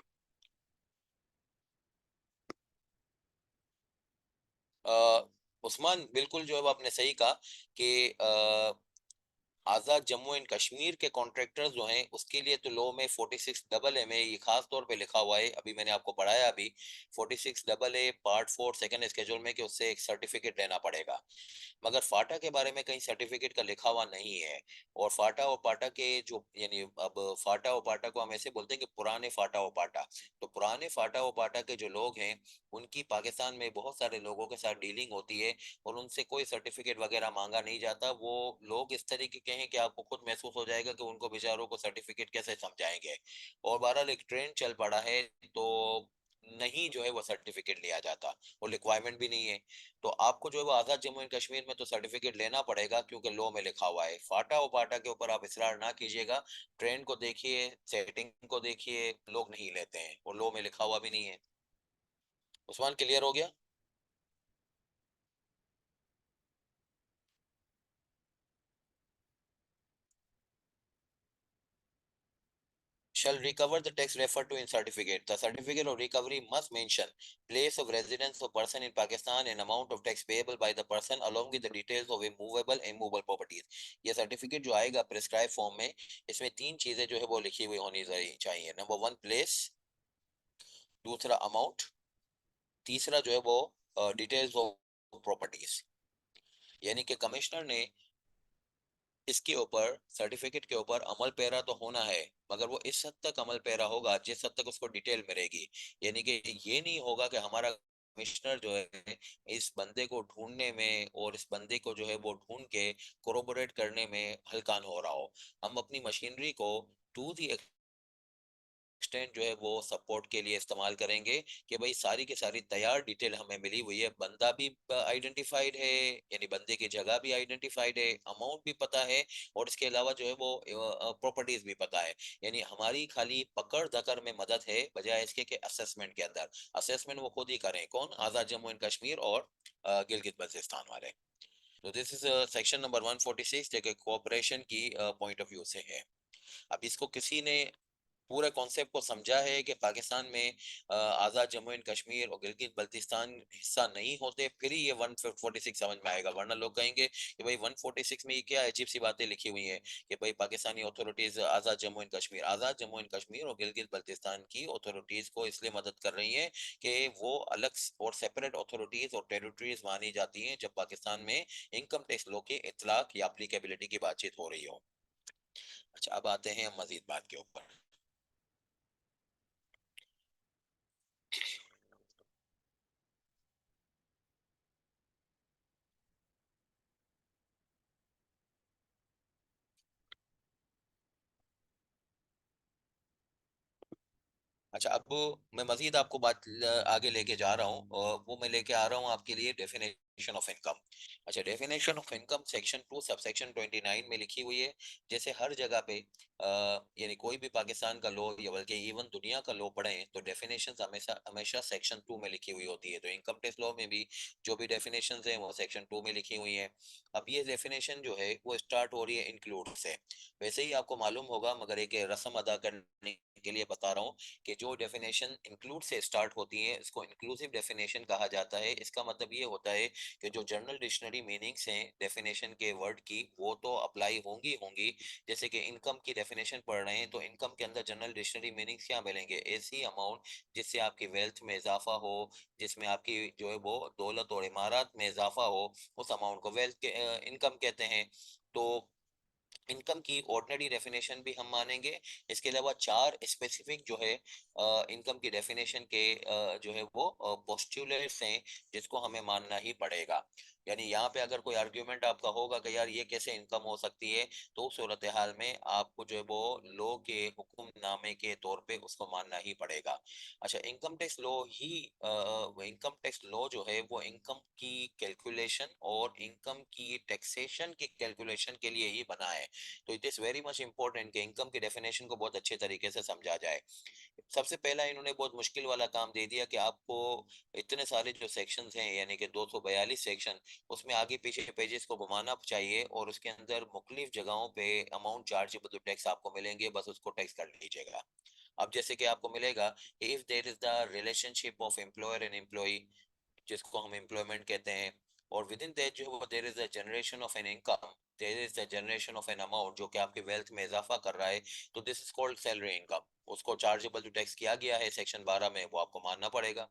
उस्मान, बिल्कुल जो है वो आपने सही कहा कि आजाद जम्मू एंड कश्मीर के कॉन्ट्रैक्टर्स जो हैं उसके लिए तो लॉ में 46 AA में ये खास तौर पे लिखा हुआ है, अभी मैंने आपको पढ़ाया अभी 46 AA पार्ट 4 सेकंड स्केड्यूल में, कि उससे एक सर्टिफिकेट लेना पड़ेगा। मगर फाटा के बारे में कहीं सर्टिफिकेट का लिखा हुआ नहीं है। और फाटा और पाटा के जो, यानी अब फाटा और पाटा को हम ऐसे बोलते हैं कि पुराने फाटा और पाटा, तो पुराने फाटा और पाटा के जो लोग हैं, उनकी पाकिस्तान में बहुत सारे लोगों के साथ डीलिंग होती है और उनसे कोई सर्टिफिकेट वगैरह मांगा नहीं जाता। वो लोग इस तरीके के हैं कि आपको खुद महसूस हो जाएगा कि उनको बेचारों को सर्टिफिकेट कैसे समझाएंगे। और बहरहाल एक ट्रेंड चल पड़ा है, तो नहीं जो है वो सर्टिफिकेट लिया जाता, और रिक्वायरमेंट भी नहीं है। तो आपको जो है वो आजाद जम्मू एंड कश्मीर में तो सर्टिफिकेट लेना पड़ेगा, क्योंकि लॉ में लिखा हुआ है। फाटा और पाटा के ऊपर आप इसरार ना कीजिएगा, ट्रेंड को देखिए, सेटिंग को देखिए, लोग नहीं लेते हैं और लॉ में लिखा हुआ भी नहीं है। उस्मान, क्लियर हो गया? Shall recover the tax referred to in certificate. The certificate of recovery must mention place of residence of person in Pakistan and amount of tax payable by the person along with the details of movable and movable properties. ये certificate जो आएगा prescribe form में, इसमें तीन चीजें जो है वो लिखी हुई होनी चाहिए। नंबर वन, प्लेस; दूसरा, अमाउंट; तीसरा जो है वो डिटेल्स ऑफ प्रॉपर्टीज। यानी कि कमिश्नर ने इसके ऊपर, सर्टिफिकेट के ऊपर अमल पैरा तो होना है, मगर वो इस हद तक अमल पैरा होगा जिस हद तक उसको डिटेल मिलेगी। यानी कि ये नहीं होगा कि हमारा कमिश्नर जो है इस बंदे को ढूंढने में और इस बंदे को जो है वो ढूंढ के कोरोबोरेट करने में हलकान हो रहा हो। हम अपनी मशीनरी को टू दी एक्सटेंड जो है वो सपोर्ट के लिए इस्तेमाल करेंगे कि भाई सारी की सारी तैयार डिटेल हमें मिली हुई है, बंदा भी आइडेंटिफाइड है, यानी बंदे की जगह भी आइडेंटिफाइड है, अमाउंट भी पता है, और इसके अलावा जो है वो प्रॉपर्टीज भी पता है। यानी हमारी खाली पकड़ दकड़ में मदद है, बजाय इसके कि असेसमेंट के अंदर। असेसमेंट वो खुद ही करें, कौन? आजाद जम्मू एंड कश्मीर और गिलगित बल्तिस्तान वाले। तो दिस इज सेक्शन नंबर 146 जो कि कोऑपरेशन की पॉइंट ऑफ व्यू से है। अब इसको किसी ने पूरे कॉन्सेप्ट को समझा है कि पाकिस्तान में आज़ाद जम्मू एंड कश्मीर और गिलगित बल्तिस्तान हिस्सा नहीं होते, फिर ही ये 146 समझ में आएगा। वरना लोग कहेंगे कि भाई 146 में ये क्या अजीब सी बातें लिखी हुई हैं कि भाई Pakistani authorities Azad Jammu and Kashmir और गिलगित बल्तिस्तान की अथॉरिटीज को इसलिए मदद कर रही हैं कि वो अलग और सेपरेट अथॉरिटीज और टेरिटरीज मानी जाती हैं जब पाकिस्तान में इनकम टैक्स लॉ के इतलाक या अप्लीकेबिलिटी की बातचीत हो रही हो। अच्छा, अब आते हैं हम मजीद बात के ऊपर। अच्छा, अब मैं मज़ीद आपको बात आगे लेके जा रहा हूँ, और वो मैं लेके आ रहा हूँ आपके लिए डेफिनेशन ऑफ इनकम। अच्छा, definition of income section 2 subsection 29 में लिखी हुई है। जैसे हर जगह पे यानी कोई भी पाकिस्तान का लॉ या बल्कि इवन दुनिया का लॉ पढ़ें तो डेफिनेशंस हमेशा हमेशा सेक्शन 2 में लिखी हुई होती है। तो इनकम टैक्स लॉ में भी जो भी डेफिनेशंस हैं वो सेक्शन 2 में लिखी हुई हैं। अब ये डेफिनेशन जो है वो स्टार्ट हो रही है इंक्लूड से। वैसे ही आपको मालूम होगा, मगर एक रस्म अदा करने के लिए बता रहा हूँ कि जो डेफिनेशन इंक्लूड से स्टार्ट होती है इसको इंक्लूसिव डेफिनेशन कहा जाता है। इसका मतलब ये होता है कि जो जनरल डिक्शनरी मीनिंग्स हैं डेफिनेशन के वर्ड की वो तो अप्लाई होंगी होंगी। जैसे कि इनकम की डेफिनेशन पढ़ रहे हैं तो इनकम के अंदर जनरल डिक्शनरी मीनिंग्स क्या मिलेंगे? ऐसी अमाउंट जिससे आपकी वेल्थ में इजाफा हो, जिसमें आपकी जो है वो दौलत और इमारत में इजाफा हो, उस अमाउंट को वेल्थ के इनकम कहते हैं। तो इनकम की ऑर्डिनरी डेफिनेशन भी हम मानेंगे। इसके अलावा चार स्पेसिफिक जो है इनकम की डेफिनेशन के जो है वो पोस्टुलेट्स हैं जिसको हमें मानना ही पड़ेगा। यानी यहाँ पे अगर कोई आर्ग्यूमेंट आपका होगा कि यार ये कैसे इनकम हो सकती है, तो उस सूरत हाल में आपको जो है वो लॉ के हुक्मनामे के तौर पे उसको मानना ही पड़ेगा। अच्छा, इनकम टैक्स लॉ ही इनकम टैक्स लॉ जो है वो इनकम की कैलकुलेशन और इनकम की टैक्सेशन की कैलकुलेशन के लिए ही बना है। तो it is very much important कि इनकम की डेफिनेशन को बहुत अच्छे तरीके से समझा जाए। सबसे पहला इन्होंने बहुत मुश्किल वाला काम दे दिया कि आपको इतने सारे जो सेक्शंस हैं यानी कि 242 सेक्शन, उसमें आगे पीछे पेजेस को घुमाना चाहिए और उसके अंदर मुख्तलिफ जगहों पे अमाउंट चार्जेबल टैक्स आपको मिलेंगे, बस उसको टैक्स कर लीजिएगा। अब जैसे कि आपको मिलेगा, if there is the relationship of employer and employ, जिसको हम एम्प्लॉयमेंट कहते हैं, और विद इन दैट जो है वो there is a generation of an income, there is the generation of an amount जो कि आपके वेल्थ में इजाफा कर रहा है, तो this is called salary income. उसको चार्जेबल टू टैक्स किया गया है सेक्शन 12 में, वो आपको मानना पड़ेगा।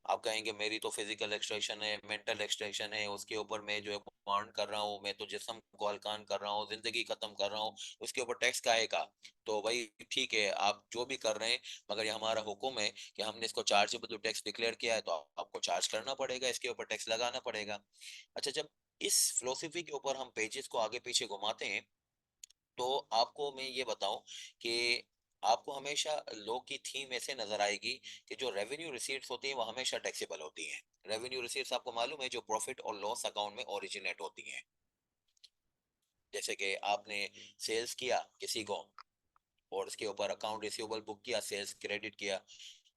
आप कहेंगे मेरी तो फिजिकल एक्सट्रैक्शन है, मेंटल एक्सट्रैक्शन है, उसके ऊपर मैं जो है अर्न कर रहा हूँ, मैं तो जिस्म को हलकान कर रहा हूँ, जिंदगी खत्म कर रहा हूँ, उसके ऊपर टैक्स का आएगा। तो भाई ठीक है, आप जो भी कर रहे हैं, मगर ये हमारा हुक्म है कि हमने इसको चार्जेबल टैक्स डिक्लेयर किया है तो आपको चार्ज करना पड़ेगा, इसके ऊपर टैक्स लगाना पड़ेगा। अच्छा, जब इस फिलोसफी के ऊपर हम पेजेस को आगे पीछे घुमाते हैं तो आपको मैं ये बताऊं कि आपको हमेशा लॉ की थीम ऐसे नजर आएगी कि जो रेवेन्यू रिसीट्स होती हैं वो हमेशा टैक्सेबल होती हैं। रेवेन्यू रिसीट्स आपको मालूम है जो प्रॉफिट और लॉस अकाउंट में ओरिजिनेट होती हैं। जैसे कि आपने सेल्स किया किसी को और उसके ऊपर अकाउंट रिसीवेबल बुक किया, सेल्स क्रेडिट किया,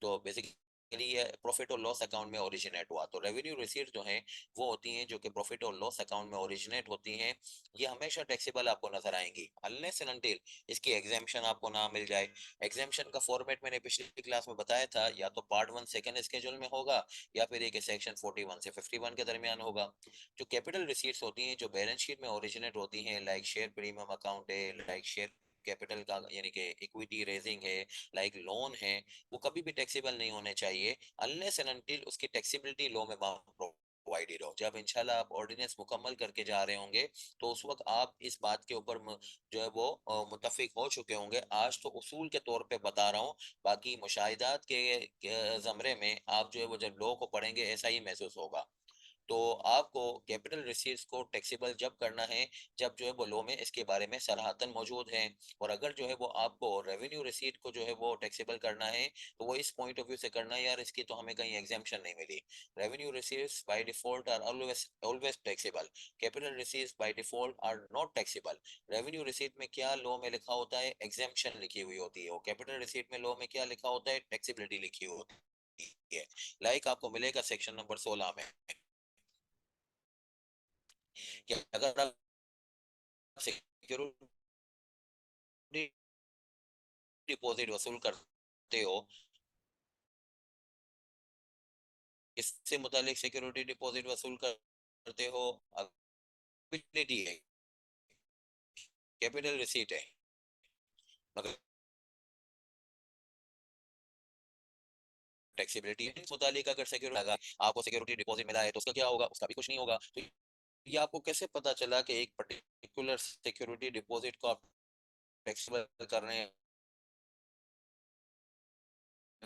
तो बेसिकली ये प्रॉफिट और लॉस अकाउंट में ओरिजिनेट हुआ। तो रेवेन्यू रिसीट जो है वो होती हैं जो कि प्रॉफिट और लॉस अकाउंट में ओरिजिनेट होती हैं। ये हमेशा टैक्सेबल आपको नजर आएंगी अनलेस एंड अनटिल इसकी एग्जाम्पशन आपको ना मिल जाए। एग्जाम्पशन का फॉर्मेट मैंने पिछली क्लास में बताया था, या तो पार्ट 1 सेकंड स्केड्यूल में होगा या फिर एक सेक्शन 41 से 51 के दरमियान होगा। जो कैपिटल रिसीट्स होती हैं जो बैलेंस शीट में ओरिजिनेट होती हैं, लाइक शेयर प्रीमियम अकाउंट है, लाइक शेयर कैपिटल का यानी कि इक्विटी रेजिंग है, लाइक लोन है, वो कभी भी टैक्सेबल नहीं होने चाहिए अनलेस एंड अनटिल उसकी टैक्सेबिलिटी लॉ में प्रोवाइडेड हो। जब इंशाल्लाह आप ऑर्डिनेंस मुकम्मल करके जा रहे होंगे तो उस वक्त आप इस बात के ऊपर जो है वो मुतफिक हो चुके होंगे। आज तो उसूल के तौर पे बता रहा हूँ, बाकी मुशाहिदात के जमरे में आप जो है वो जब लॉ को पढ़ेंगे ऐसा ही महसूस होगा। तो आपको कैपिटल रिसीट्स को टैक्सेबल जब करना है जब जो है वो लॉ में इसके बारे में सराहतन मौजूद है। और अगर जो है वो आपको रेवेन्यू रिसीट को जो है वो टैक्सेबल करना है तो वो इस पॉइंट ऑफ व्यू से करना है, यार इसकी तो हमें कहीं एग्जाम्पशन नहीं मिली। Revenue receipts by default are always always taxable, capital receipts by default are not taxable. Revenue receipt में क्या लॉ में लिखा होता है? एग्जाम्पशन लिखी हुई होती है। और कैपिटल रिसीट में लॉ में क्या लिखा होता है? टैक्सेबिलिटी लिखी होती है। लाइक आपको मिलेगा सेक्शन नंबर 16 में कि अगर आप सिक्योरिटी डिपॉजिट वसूल करते हो, इससे मुतालिक सिक्योरिटी डिपॉजिट वसूल करते हो, लिक्विडिटी है, कैपिटल रिसीट है, मगर टैक्सेबिलिटी है। इस मुतालिक अगर सिक्योरिटी लगा, आपको सिक्योरिटी डिपॉजिट मिला है तो उसका क्या होगा? उसका भी कुछ नहीं होगा। तो ये आपको कैसे पता चला कि एक पर्टिकुलर सिक्योरिटी डिपॉजिट को आप टैक्सेबल कर रहे हैं,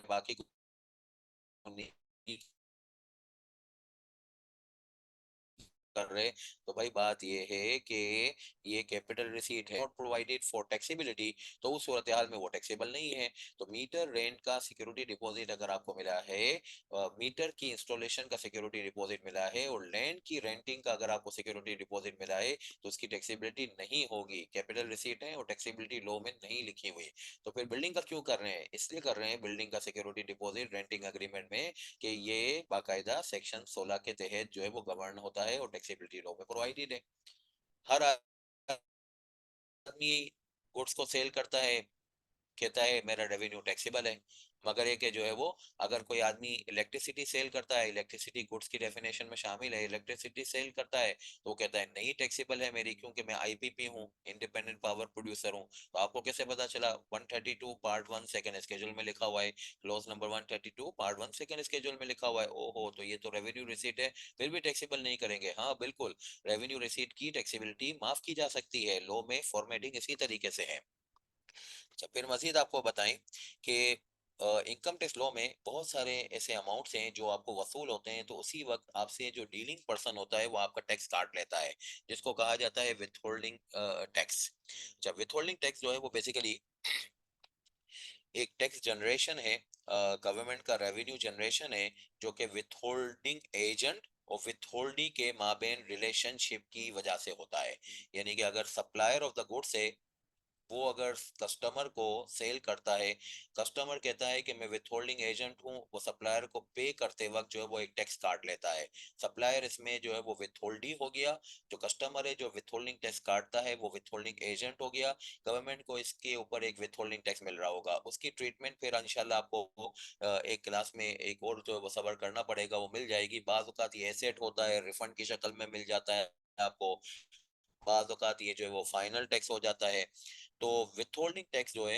बाकी को नहीं? कर रहे, तो भाई बात ये है कि ये कैपिटल रिसीट है, नॉट प्रोवाइडेड फॉर टैक्सेबिलिटी, तो उस सूरत हाल में वो टैक्सेबल नहीं है। तो मीटर रेंट का सिक्योरिटी डिपॉजिट अगर आपको मिला है, मीटर की इंस्टॉलेशन का सिक्योरिटी डिपॉजिट मिला है, और लैंड की रेंटिंग का अगर आपको सिक्योरिटी डिपॉजिट मिला है, तो उसकी टैक्सेबिलिटी नहीं होगी। कैपिटल रिसीट है और टैक्सेबिलिटी लॉ में नहीं लिखी हुई। तो फिर बिल्डिंग का क्यों कर रहे हैं? इसलिए कर रहे हैं बिल्डिंग का सिक्योरिटी डिपॉजिट रेंटिंग एग्रीमेंट में, कि ये बाकायदा सेक्शन 16 के तहत जो है वो गवर्न होता है और टैक्सेबिलिटी लॉ में प्रोवाइडेड है। हर आदमी गुड्स को सेल करता है, कहता है मेरा रेवेन्यू टैक्सेबल है, मगर ये कि जो है वो, अगर कोई आदमी इलेक्ट्रिसिटी सेल करता है, इलेक्ट्रिसिटी गुड्स की डेफिनेशन में शामिल है, इलेक्ट्रिसिटी सेल करता है, तो वो कहता है नहीं टैक्सेबल है मेरी, क्योंकि मैं आईपीपी हूँ, इंडिपेंडेंट पावर प्रोड्यूसर हूँ। तो आपको कैसे पता चला? 132 पार्ट 1 सेकंड स्केड्यूल में लिखा हुआ है, clause number 132 part 1 second schedule में लिखा हुआ है। ओहो, तो ये तो रेवेन्यू रिसीट है, फिर भी टैक्सेबल नहीं करेंगे? हाँ बिल्कुल, रेवेन्यू रिसीट की टैक्सेबिलिटी माफ की जा सकती है, लॉ में फॉर्मेटिंग इसी तरीके से है। अच्छा, फिर मजीद आपको बताएं कि इनकम टैक्स लॉ में बहुत सारे ऐसे अमाउंट्स हैं जो आपको वसूल होते हैं, तो उसी वक्त आपसे जो डीलिंग पर्सन होता है वो आपका टैक्स काट लेता है, जिसको कहा जाता है विथ होल्डिंग टैक्स। जब विथ होल्डिंग टैक्स जो है वो बेसिकली एक टैक्स जनरेशन है, गवर्नमेंट का रेवेन्यू जनरेशन है, जो कि विथ होल्डिंग एजेंट और विथ होल्डिंग के माबेन रिलेशनशिप की वजह से होता है। यानी कि अगर सप्लायर ऑफ द गुड्स है, वो अगर कस्टमर को सेल करता है, कस्टमर कहता है कि मैं विथहोल्डिंग एजेंट हूँ, वो सप्लायर को पे करते वक्त जो है वो एक टैक्स काट लेता है। सप्लायर इसमें जो है वो विथहोल्डी हो गया, जो कस्टमर है जो विथहोल्डिंग टैक्स काटता है वो विथहोल्डिंग एजेंट हो गया। गवर्नमेंट को इसके ऊपर एक विथहोल्डिंग टैक्स मिल रहा होगा, उसकी ट्रीटमेंट फिर इंशाल्लाह आपको एक क्लास में एक और जो है वो सबर करना पड़ेगा, वो मिल जाएगी। बाज़ औक़ात ये एसेट होता है, रिफंड की शक्ल में मिल जाता है आपको, बाज़ औक़ात ये जो है वो फाइनल टैक्स हो जाता है। तो विथहोल्डिंग टैक्स जो है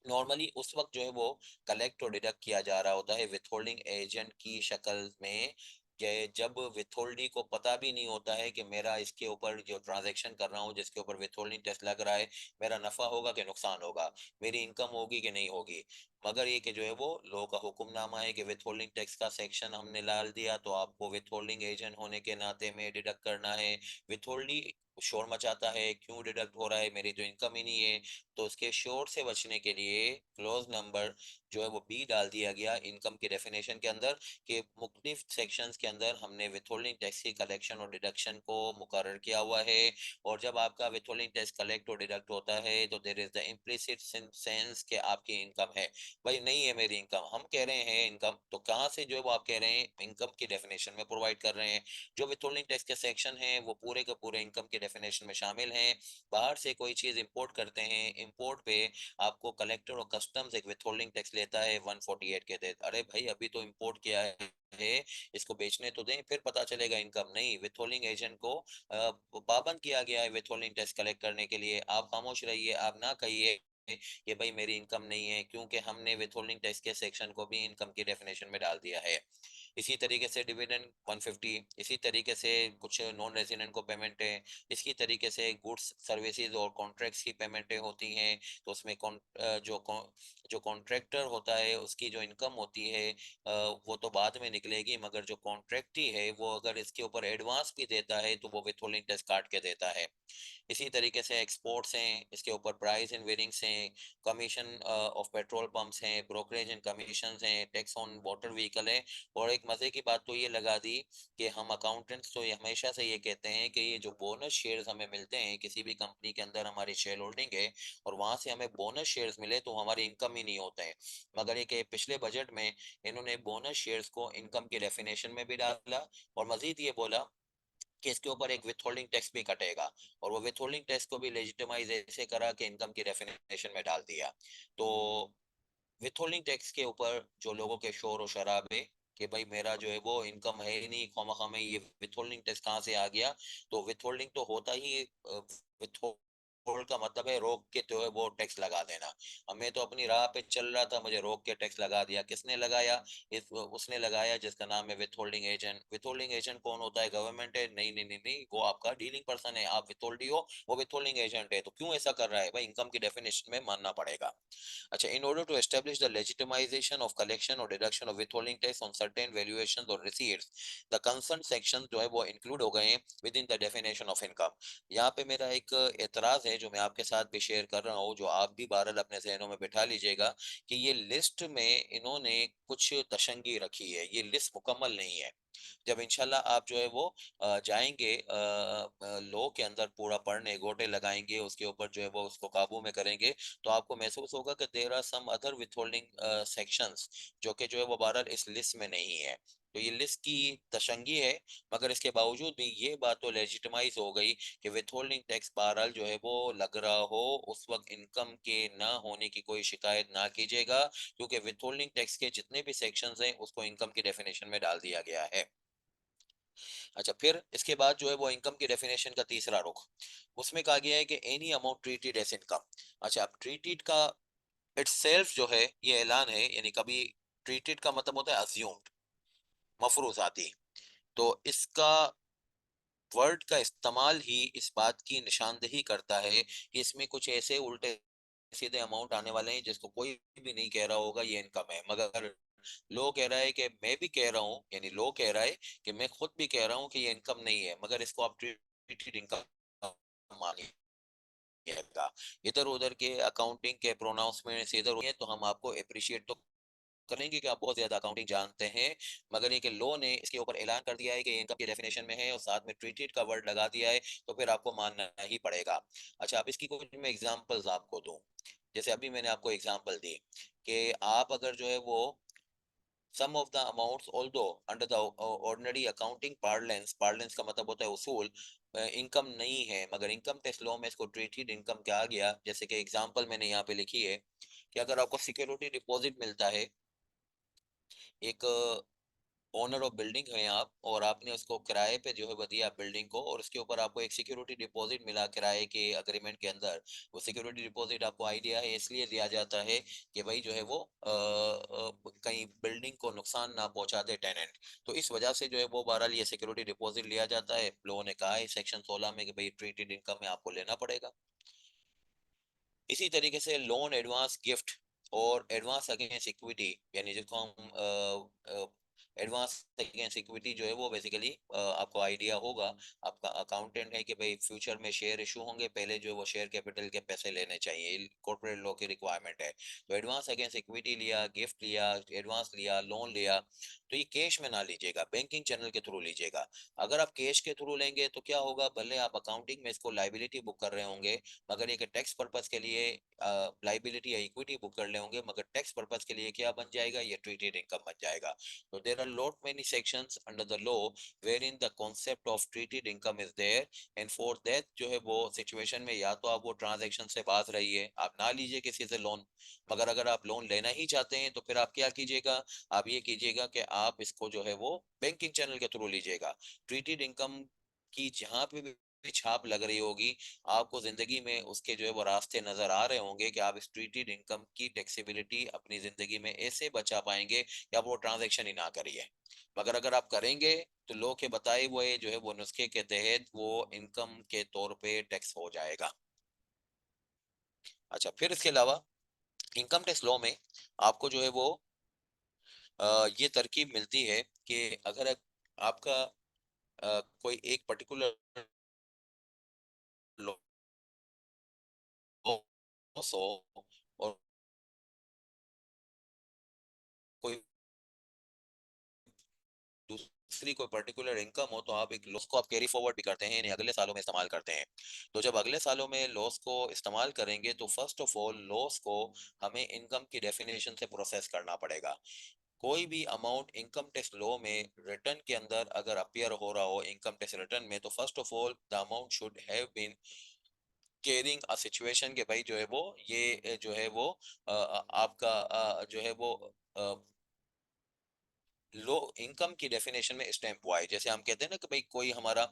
नॉर्मली उस वक्त जो है वो कलेक्ट और डिडक्ट किया जा रहा होता है विथहोल्डिंग एजेंट की शक्ल में, कि जब विथहोल्डी को पता भी नहीं होता है कि मेरा इसके ऊपर जो ट्रांजैक्शन कर रहा हूँ, जिसके ऊपर विथहोल्डिंग टैक्स लग रहा है, मेरा नफा होगा कि नुकसान होगा, मेरी इनकम होगी कि नहीं होगी। मगर ये कि जो है वो लोगों का हुक्मनामा है कि विथहोल्डिंग टैक्स का सेक्शन हमने डाल दिया, तो आपको विथहोल्डिंग एजेंट होने के नाते में डिडक्ट करना है। विथहोल्डी शोर मचाता है, क्यों डिडक्ट हो रहा है, मेरी तो इनकम ही नहीं है। तो उसके शोर से बचने के लिए क्लोज नंबर जो है वो बी डाल दिया गया इनकम की डेफिनेशन के अंदर, कि मुख्तलिफ सेक्शंस के अंदर हमने विथहोल्डिंग टैक्स की कलेक्शन और डिडक्शन को मुकर्रर किया हुआ है। और जब आपका विथहोल्डिंग टैक्स कलेक्ट और डिडक्ट होता है, तो there is the implicit sense के आपकी इनकम है। भाई नहीं है मेरी इनकम, हम कह रहे हैं इनकम, तो कहाँ से जो है वो आप कह रहे हैं इनकम की डेफिनेशन में प्रोवाइड कर रहे हैं। जो विथहोल्डिंग टैक्स के सेक्शन है वो पूरे के पूरे इनकम की डेफिनेशन में शामिल हैं। बाहर से कोई चीज इंपोर्ट करते हैं, इंपोर्ट पे आपको कलेक्टर और कस्टम्स एक विथहोल्डिंग टैक्स लेता है 148 के तहत। अरे भाई अभी तो इंपोर्ट किया है, इसको बेचने तो दें फिर पता चलेगा इनकम। नहीं, विथहोल्डिंग एजेंट को पाबंद किया गया है विथहोल्डिंग टैक्स कलेक्ट करने के लिए। आप खामोश रहिए, आप ना कहिए कि भाई मेरी इनकम नहीं है, क्योंकि हमने विथहोल्डिंग टैक्स के सेक्शन को भी इनकम की डेफिनेशन में डाल दिया है। इसी तरीके से डिविडेंड 150, इसी तरीके से कुछ नॉन रेजिडेंट को पेमेंट है, इसी तरीके से गुड्स सर्विसेज और कॉन्ट्रैक्ट्स की पेमेंटें होती हैं। तो उसमें जो कॉन्ट्रैक्टर होता है उसकी जो इनकम होती है वो तो बाद में निकलेगी, मगर जो कॉन्ट्रैक्टी है वो अगर इसके ऊपर एडवांस भी देता है तो वो विथहोल्डिंग टैक्स काट के देता है। इसी तरीके से एक्सपोर्ट्स हैं, इसके ऊपर प्राइस एंड वेरिंग्स हैं, कमीशन ऑफ पेट्रोल पंप्स हैं, ब्रोकरेज एंड कमीशंस हैं, टैक्स ऑन मोटर व्हीकल है। और एक मजे की बात तो ये लगा दी कि हम अकाउंटेंट्स तो ये हमेशा से ये कहते हैं कि ये जो बोनस शेयर्स हमें मिलते हैं, किसी भी कंपनी के अंदर हमारी शेयर होल्डिंग है और वहां से हमें बोनस शेयर्स मिले, तो हमारी इनकम ही नहीं होते हैं। मगर ये कि पिछले बजट में इन्होंने बोनस शेयर्स को इनकम की डेफिनेशन में भी डाला, और मजीद ये बोला कि इसके ऊपर एक विथहोल्डिंग टैक्स भी कटेगा। और वो विथहोल्डिंग टैक्स को भी लेजिटिमाइज ऐसे करा कि इनकम की डेफिनेशन में डाल दिया। तो विथहोल्डिंग टैक्स के ऊपर जो लोगों के शोर और शराबे कि भाई मेरा जो है वो इनकम है ही नहीं, खामखा में ये विथहोल्डिंग टैक्स कहाँ से आ गया, तो विथहोल्डिंग तो होता ही होल्ड का मतलब है रोक के जो है वो टैक्स लगा देना। अब मैं तो अपनी राह पे चल रहा था, मुझे रोक के टैक्स लगा दिया। किसने लगाया? उसने लगाया जिसका नाम है with holding agent. With holding agent कौन होता है? गवर्नमेंट है? नहीं नहीं नहीं नहीं, वो आपका डीलिंग पर्सन है। आप विथ होल्डी हो, वो विथ होल्डिंग एजेंट है। तो क्यों ऐसा कर रहा है भाई? इनकम की डेफिनेशन में मानना पड़ेगा। अच्छा, in order to establish the legitimization of collection or deduction of withholding tax on certain valuations or receipts, the concerned sections जो है वो include हो गए हैं within the definition of income। यहाँ पे मेरा एक एतराज है जो मैं आपके साथ भी शेयर कर रहा हूँ, जो आप भी बहरहाल अपने जहनों में बिठा लीजिएगा, कि ये लिस्ट में इन्होंने कुछ तशंगी रखी है, ये लिस्ट मुकम्मल नहीं है। जब इंशाल्लाह आप जो है वो जाएंगे लॉ के अंदर पूरा पढ़ने, गोटे लगाएंगे उसके ऊपर जो है वो उसको काबू में करेंगे, तो आपको महसूस होगा कि there are some other withholding sections जो कि जो है वो बहरहाल इस लिस्ट में नहीं है। तो ये लिस्ट की तशंगी है, मगर इसके बावजूद भी ये बात तो लेजिटिमाइज हो गई कि विथहोल्डिंग टैक्स बहरहाल जो है वो लग रहा हो, उस वक्त इनकम के ना होने की कोई शिकायत ना कीजिएगा, क्योंकि विथहोल्डिंग टैक्स के जितने भी सेक्शंस हैं उसको इनकम की डेफिनेशन में डाल दिया गया है। अच्छा, फिर इसके बाद जो है वो इनकम की डेफिनेशन का तीसरा रुख, उसमें कहा गया है कि any amount treated as income. अच्छा, अब ट्रीटेड का इटसेल्फ जो है ये ऐलान है, यानी कभी ट्रीटेड का मतलब होता है अज्यूम्ड, मफरूजाती। तो इसका वर्ड का इस्तेमाल ही इस बात की निशानदेही करता है कि इसमें कुछ ऐसे उल्टे सीधे अमाउंट आने वाले हैं जिसको कोई भी नहीं कह रहा होगा ये इनकम है, मगर लो कह रहा है कि मैं भी कह रहा हूँ, यानी लो कह रहा है कि मैं खुद भी कह रहा हूँ कि ये इनकम नहीं है, मगर इसको आप ट्रीटेड इनकम मानिएगा। इधर उधर के अकाउंटिंग के प्रोनाउंसमेंट से इधर हुए हैं, तो हम आपको अप्रिशिएट तो करेंगे कि आप बहुत ज्यादा अकाउंटिंग जानते हैं, मगर ये कि लॉ ने इसके ऊपर ऐलान कर दिया है कि इनकम की डेफिनेशन में है और साथ में ट्रीटेड का वर्ड लगा दिया है, तो फिर आपको मानना ही पड़ेगा। अच्छा, अब इसकी कुछ मैं एग्जांपल्स आपको दूं। जैसे अभी मैंने आपको एग्जांपल दी कि आप अगर जो है वो some of the amounts although under the ordinary accounting parlance, parlance का मतलब होता है उसूल, इनकम नहीं है, मगर इनकम टैक्स लॉ में इसको ट्रीटेड इनकम क्या गया। जैसे कि एग्जांपल मैंने यहाँ पे लिखी है कि अगर आपको सिक्योरिटी डिपॉजिट मिलता है, एक ओनर ऑफ बिल्डिंग है आप, और आपने उसको किराए पे जो है वो दिया बिल्डिंग को, और उसके ऊपर आपको एक सिक्योरिटी डिपॉजिट मिला किराए के अग्रीमेंट के अंदर। वो सिक्योरिटी डिपॉजिट आपको आइडिया है इसलिए दिया जाता है कि भाई जो है वो कहीं बिल्डिंग को नुकसान ना पहुंचा दे टेनेंट। तो इस वजह से जो है वो बहरहाल ये सिक्योरिटी डिपॉजिट लिया जाता है। लोगों ने कहा है सेक्शन 16 में कि भाई ट्रीटेड इनकम में आपको लेना पड़ेगा। इसी तरीके से लोन एडवांस गिफ्ट और एडवांस अगेंस्ट इक्विटी, यानी जिसको हम एडवांस अगेंस्ट इक्विटी जो है वो बेसिकली आपको आइडिया होगा, आपका अकाउंटेंट है कि भाई फ्यूचर में शेयर इशू होंगे, पहले जो है वो शेयर कैपिटल के पैसे लेने चाहिए, कॉर्पोरेट लॉ की रिक्वायरमेंट है। तो एडवांस अगेंस्ट इक्विटी लिया, गिफ्ट लिया, एडवांस लिया, लोन लिया, तो ये कैश में ना लीजिएगा, बैंकिंग चैनल के थ्रू लीजिएगा। अगर आप कैश के थ्रू लेंगे तो क्या होगा, भले आप अकाउंटिंग में इसको लाइबिलिटी बुक कर रहे होंगे, मगर ये कि टैक्स पर्पस के लिए लाइबिलिटी या इक्विटी बुक कर ले होंगे, मगर टैक्स पर्पस के लिए क्या बन जाएगा, ये ट्रीटेड इनकम बन जाएगा। तो there are lot many sections under the law where in the concept of treated income is there, and for that जो है वो सिचुएशन में या तो आप वो ट्रांजेक्शन से बाज रहिए, आप ना लीजिए किसी से लोन, मगर अगर आप लोन लेना ही चाहते हैं तो फिर आप क्या कीजिएगा, आप ये कीजिएगा कि आप इसको जो है वो बैंकिंग चैनल के थ्रू लीजिएगा। ट्रीटेड इनकम की जहां पे भी छाप लग रही होगी, आपको जिंदगी में उसके जो है वो रास्ते नजर आ रहे होंगे कि आप स्ट्रीटेड इनकम की टैक्सेबिलिटी अपनी जिंदगी में ऐसे बचा पाएंगे कि आप वो ट्रांजैक्शन ही ना करिए। मगर अगर आप करेंगे तो लोग के बताए हुए जो है वो नुस्खे के तहत वो इनकम के तौर पे टैक्स हो जाएगा। अच्छा, फिर इसके अलावा इनकम टैक्स लॉ में आपको जो है वो ये तरकीब मिलती है कि अगर आपका कोई एक पर्टिकुलर लॉस हो और कोई दूसरी कोई पर्टिकुलर इनकम हो, तो आप एक लॉस को आप कैरी फॉरवर्ड भी करते हैं, यानी अगले सालों में इस्तेमाल करते हैं। तो जब अगले सालों में लॉस को इस्तेमाल करेंगे तो फर्स्ट ऑफ ऑल लॉस को हमें इनकम की डेफिनेशन से प्रोसेस करना पड़ेगा। कोई भी अमाउंट इनकम टैक्स लॉ में रिटर्न के अंदर अगर अपियर हो रहा हो इनकम टैक्स रिटर्न में, तो first of all the amount should have been caring a situation के भाई जो है वो ये जो है वो आपका जो है वो लो इनकम की डेफिनेशन में स्टैम्प हुआ है। जैसे हम कहते हैं ना कि भाई कोई हमारा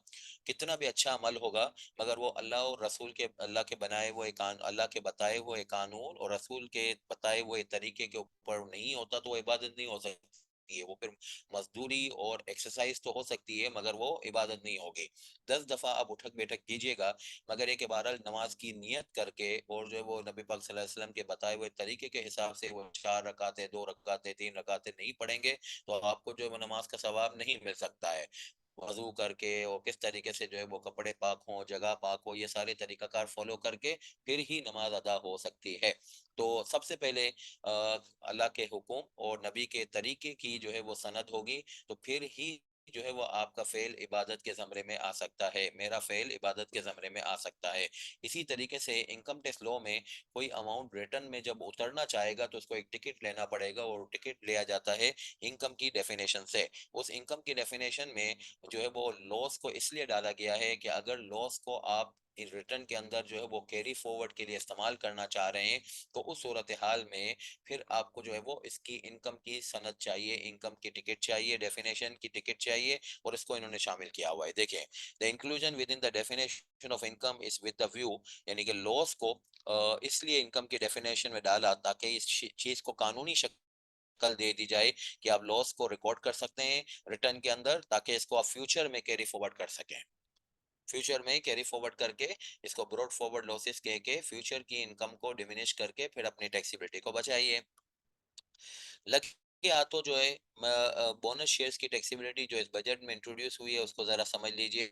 कितना भी अच्छा अमल होगा, मगर वो अल्लाह और रसूल के, अल्लाह के बनाए हुए अल्लाह के बताए हुए कानून और रसूल के बताए हुए तरीके के ऊपर नहीं होता, तो वो इबादत नहीं हो सकती है। वो फिर मजदूरी और एक्सरसाइज तो हो सकती है, मगर वो इबादत नहीं होगी। 10 दफा आप उठक बैठक कीजिएगा, मगर एक बहरहाल नमाज की नियत करके और जो है वो नबी पाक सल्लल्लाहु अलैहि वसल्लम के बताए हुए तरीके के हिसाब से वो 4 रकातें, 2 रकातें, 3 रकातें नहीं पढ़ेंगे, तो आपको जो है वो नमाज का सवाब नहीं मिल सकता है। वजू करके और किस तरीके से जो है वो कपड़े पाक हों, जगह पाक हो, ये सारे तरीकाकार फॉलो करके फिर ही नमाज अदा हो सकती है। तो सबसे पहले अल्लाह के हुक्म और नबी के तरीके की जो है वो सनद होगी, तो फिर ही जो है वो आपका फेल इबादत के जमरे में आ सकता है, मेरा फेल इबादत के जमरे में आ सकता है। इसी तरीके से इनकम टैक्स लॉ में कोई अमाउंट रिटर्न में जब उतरना चाहेगा तो उसको एक टिकट लेना पड़ेगा, और टिकट लिया जाता है इनकम की डेफिनेशन से। उस इनकम की डेफिनेशन में जो है वो लॉस को इसलिए डाला गया है कि अगर लॉस को आप रिटर्न के अंदर जो है वो कैरी फॉरवर्ड के लिए इस्तेमाल करना चाह रहे हैं, तो उस सूरत हाल में फिर आपको जो है वो इसकी इनकम की सनद चाहिए, इनकम की टिकट चाहिए, डेफिनेशन की टिकट चाहिए, और इसको इन्होंने शामिल किया हुआ है। देखें, the inclusion with in the definition of income is with the view, यानी कि लॉस को इसलिए इनकम की डेफिनेशन में डाला ताकि इस चीज को कानूनी शक्ल दे दी जाए कि आप लॉस को रिकॉर्ड कर सकते हैं रिटर्न के अंदर, ताकि इसको आप फ्यूचर में कैरी फॉरवर्ड कर सकें। फ्यूचर में कैरी फॉरवर्ड करके इसको ब्रॉड फॉरवर्ड लॉसेस कह के फ्यूचर की इनकम को डिमिनिश करके फिर अपनी टैक्सेबिलिटी को बचाइए। लगे हाथों जो है बोनस शेयर्स की टैक्सेबिलिटी जो इस बजट में इंट्रोड्यूस हुई है उसको जरा समझ लीजिए।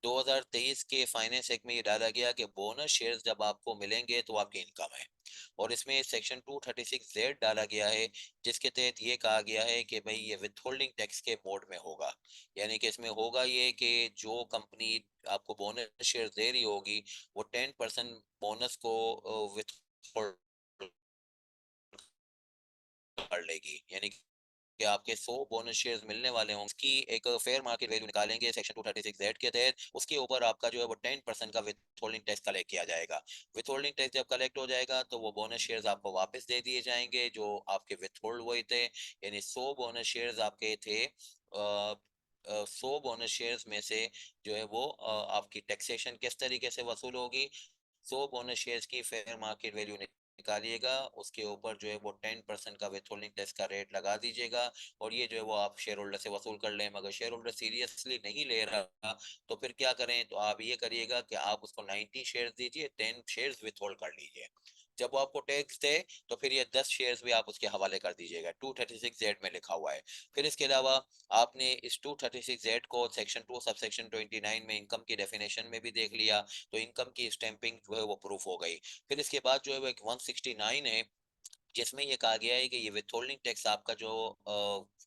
2023 के फाइनेंस एक्ट में ये डाला गया कि बोनस शेयर्स जब आपको मिलेंगे तो आपकी इनकम है, और इसमें सेक्शन 236Z डाला गया है, जिसके तहत ये कहा गया है कि भाई ये विथहोल्डिंग टैक्स के मोड में होगा। यानी कि इसमें होगा ये कि जो कंपनी आपको बोनस शेयर दे रही होगी, वो 10% बोनस को विथ कर लेगी। यानी कि आपके 100 बोनस शेयर्स मिलने वाले होंगे, उसकी एक फेयर मार्केट वैल्यू निकालेंगे सेक्शन 236Z के तहत, उसके ऊपर आपका जो है वो 10% का विथ होल्डिंग टैक्स कलेक्ट किया जाएगा। विथ होल्डिंग टैक्स जब कलेक्ट हो जाएगा तो वो बोनस शेयर्स आपको वापस दे दिए जाएंगे जो आपके विथ होल्ड हुए थे। यानी 100 बोनस शेयर्स आपके थे, 100 बोनस शेयर्स में से जो है वो आपकी टैक्सेशन किस तरीके से वसूल होगी। 100 बोनस शेयर्स की फेयर मार्केट वैल्यू निकालिएगा, उसके ऊपर जो है वो 10% का विथहोल्डिंग टैक्स का रेट लगा दीजिएगा, और ये जो है वो आप शेयर होल्डर से वसूल कर लें। मगर शेयर होल्डर सीरियसली नहीं ले रहा तो फिर क्या करें, तो आप ये करिएगा कि आप उसको 90 शेयर दीजिए, 10 शेयर विथहोल्ड कर लीजिए। जब वो आपको टैक्स दे तो फिर ये 10 शेयर्स भी आप उसके हवाले कर दीजिएगा, 236Z में लिखा हुआ है। फिर इसके अलावा आपने इस 236Z को सेक्शन 2 सब सेक्शन 29 में इनकम की डेफिनेशन में भी देख लिया, तो इनकम की स्टैंपिंग जो है वो प्रूफ हो गई। फिर इसके बाद जो है वो एक 169 है, जिसमें ये कहा गया है कि ये विथहोल्डिंग टैक्स आपका जो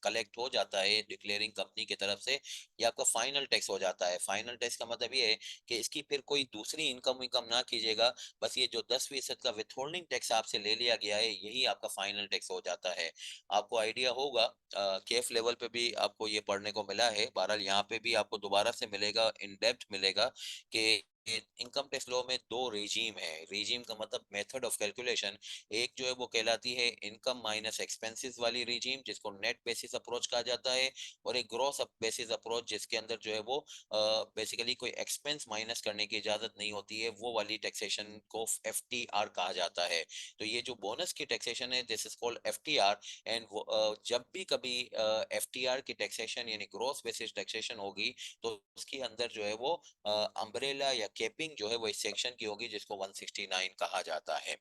कलेक्ट हो जाता है डिक्लेयरिंग कंपनी की तरफ से, ये आपका फाइनल टैक्स हो जाता है। फाइनल टैक्स का मतलब ये है कि इसकी फिर कोई दूसरी इनकम इनकम ना कीजिएगा, बस ये जो 10% का विथहोल्डिंग टैक्स आपसे ले लिया गया है यही आपका फाइनल टैक्स हो जाता है। आपको आइडिया होगा, केफ लेवल पे भी आपको ये पढ़ने को मिला है, बहरहाल यहाँ पे भी आपको दोबारा से मिलेगा, इन डेप्थ मिलेगा कि इनकम टैक्स लॉ में दो रेजीम है। रेजीम का मतलब मेथड ऑफ कैलकुलेशन। एक जो है वो कहलाती है इनकम माइनस एक्सपेंसेस वाली रिजीम, जिसको नेट बेसिस अप्रोच कहा जाता है, और एक ग्रॉस बेसिस अप्रोच जिसके अंदर जो है वो बेसिकली कोई एक्सपेंस माइनस करने की इजाजत नहीं होती है, वो वाली टैक्सेशन को FTR कहा जाता है। तो ये जो बोनस की टैक्सेशन है this is called FTR। And जब भी कभी FTR की टैक्सेशन यानी ग्रॉस बेसिस टैक्सेशन होगी, तो उसके अंदर जो है वो अम्ब्रेला या कैपिंग जो है वो इस सेक्शन की होगी, जिसको 169 कहा जाता है।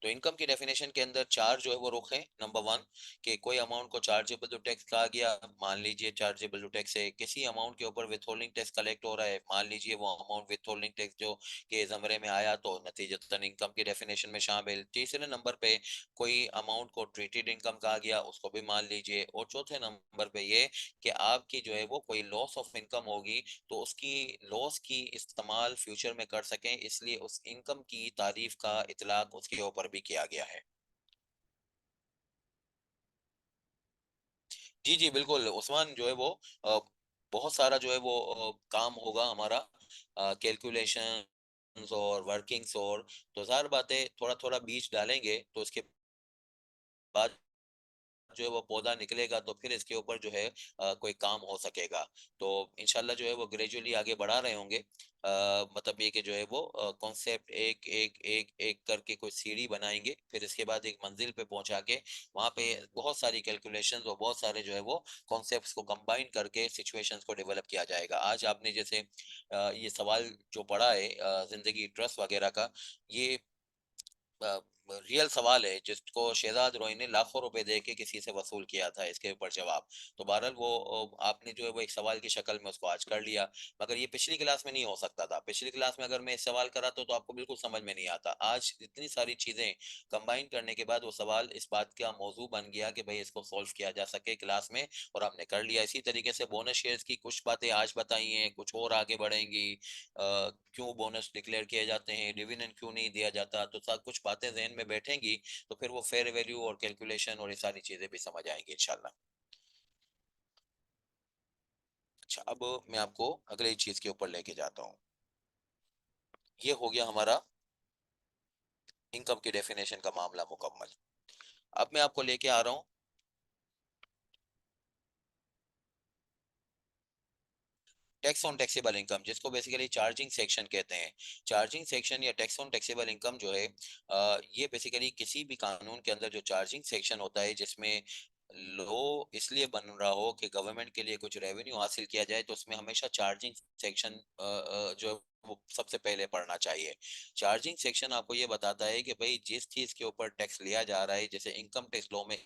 तो इनकम की डेफिनेशन के अंदर चार जो है वो रुख है। नंबर वन, कि कोई अमाउंट को चार्जेबल टू टैक्स कहा गया, मान लीजिए चार्जेबल टू टैक्स है, किसी अमाउंट के ऊपर विथहोल्डिंग टैक्स कलेक्ट हो रहा है, मान लीजिए वो अमाउंट विथहोल्डिंग टैक्स जो के जमरे में आया तो नतीजतन इनकम की डेफिनेशन में शामिल। तीसरे नंबर पे कोई अमाउंट को ट्रीटेड इनकम कहा गया, उसको भी मान लीजिए। और चौथे नंबर पे ये कि आपकी जो है वो कोई लॉस ऑफ इनकम होगी तो उसकी लॉस की इस्तेमाल फ्यूचर में कर सकें, इसलिए उस इनकम की तारीफ का इतलाक उसके ऊपर भी किया गया है। जी जी बिल्कुल उस्मान, जो है वो बहुत सारा जो है वो काम होगा हमारा, कैलकुलेशन और वर्किंग्स, और तो जार बातें थोड़ा थोड़ा बीच डालेंगे तो उसके बाद जो है वो पौधा निकलेगा तो फिर इसके ऊपर जो है कोई काम हो सकेगा। तो इंशाल्लाह जो है वो ग्रेजुअली आगे बढ़ा रहे होंगे। मतलब ये कि जो है वो कॉन्सेप्ट एक एक एक एक करके कोई सीढ़ी बनाएंगे, फिर इसके बाद एक मंजिल पे पहुंचा के वहां पे बहुत सारी कैलकुलेशंस और बहुत सारे जो है वो कॉन्सेप्ट्स को कंबाइन करके सिचुएशंस को डेवलप किया जाएगा। आज आपने जैसे ये सवाल जो पढ़ा है जिंदगी ट्रस्ट वगैरह का, ये रियल सवाल है जिसको शहजाद रोई ने लाखों रुपए दे के किसी से वसूल किया था इसके ऊपर जवाब। तो बहरहाल वो आपने जो है वो एक सवाल की शक्ल में उसको आज कर लिया, मगर ये पिछली क्लास में नहीं हो सकता था। पिछली क्लास में अगर मैं इस सवाल कराता तो आपको बिल्कुल समझ में नहीं आता। आज इतनी सारी चीजें कंबाइन करने के बाद वो सवाल इस बात का मौजू बन गया कि भाई इसको सॉल्व किया जा सके क्लास में, और हमने कर लिया। इसी तरीके से बोनस शेयर्स की कुछ बातें आज बताई हैं, कुछ और आगे बढ़ेंगी। क्यों बोनस डिक्लेयर किए जाते हैं, डिविडेंड क्यों नहीं दिया जाता, तो सब कुछ बातें जहन में बैठेंगी तो फिर वो फेयर वैल्यू और कैलकुलेशन और ये सारी चीजें भी समझ आएंगी इंशाल्लाह। अच्छा, अब मैं आपको अगले चीज के ऊपर लेके जाता हूँ। ये हो गया हमारा इनकम की डेफिनेशन का मामला मुकम्मल। अब मैं आपको लेके आ रहा हूँ टैक्स ऑन टैक्सेबल इनकम, जिसको बेसिकली चार्जिंग सेक्शन कहते हैं। चार्जिंग सेक्शन या टैक्स ऑन टैक्सेबल इनकम जो है ये बेसिकली किसी भी कानून के अंदर जो चार्जिंग सेक्शन होता है, जिसमें लो इसलिए बन रहा हो कि गवर्नमेंट के लिए कुछ रेवेन्यू हासिल किया जाए, तो उसमें हमेशा चार्जिंग सेक्शन जो है वो सबसे पहले पढ़ना चाहिए। चार्जिंग सेक्शन आपको ये बताता है कि भाई जिस चीज के ऊपर टैक्स लिया जा रहा है, जैसे इनकम टैक्स लॉ में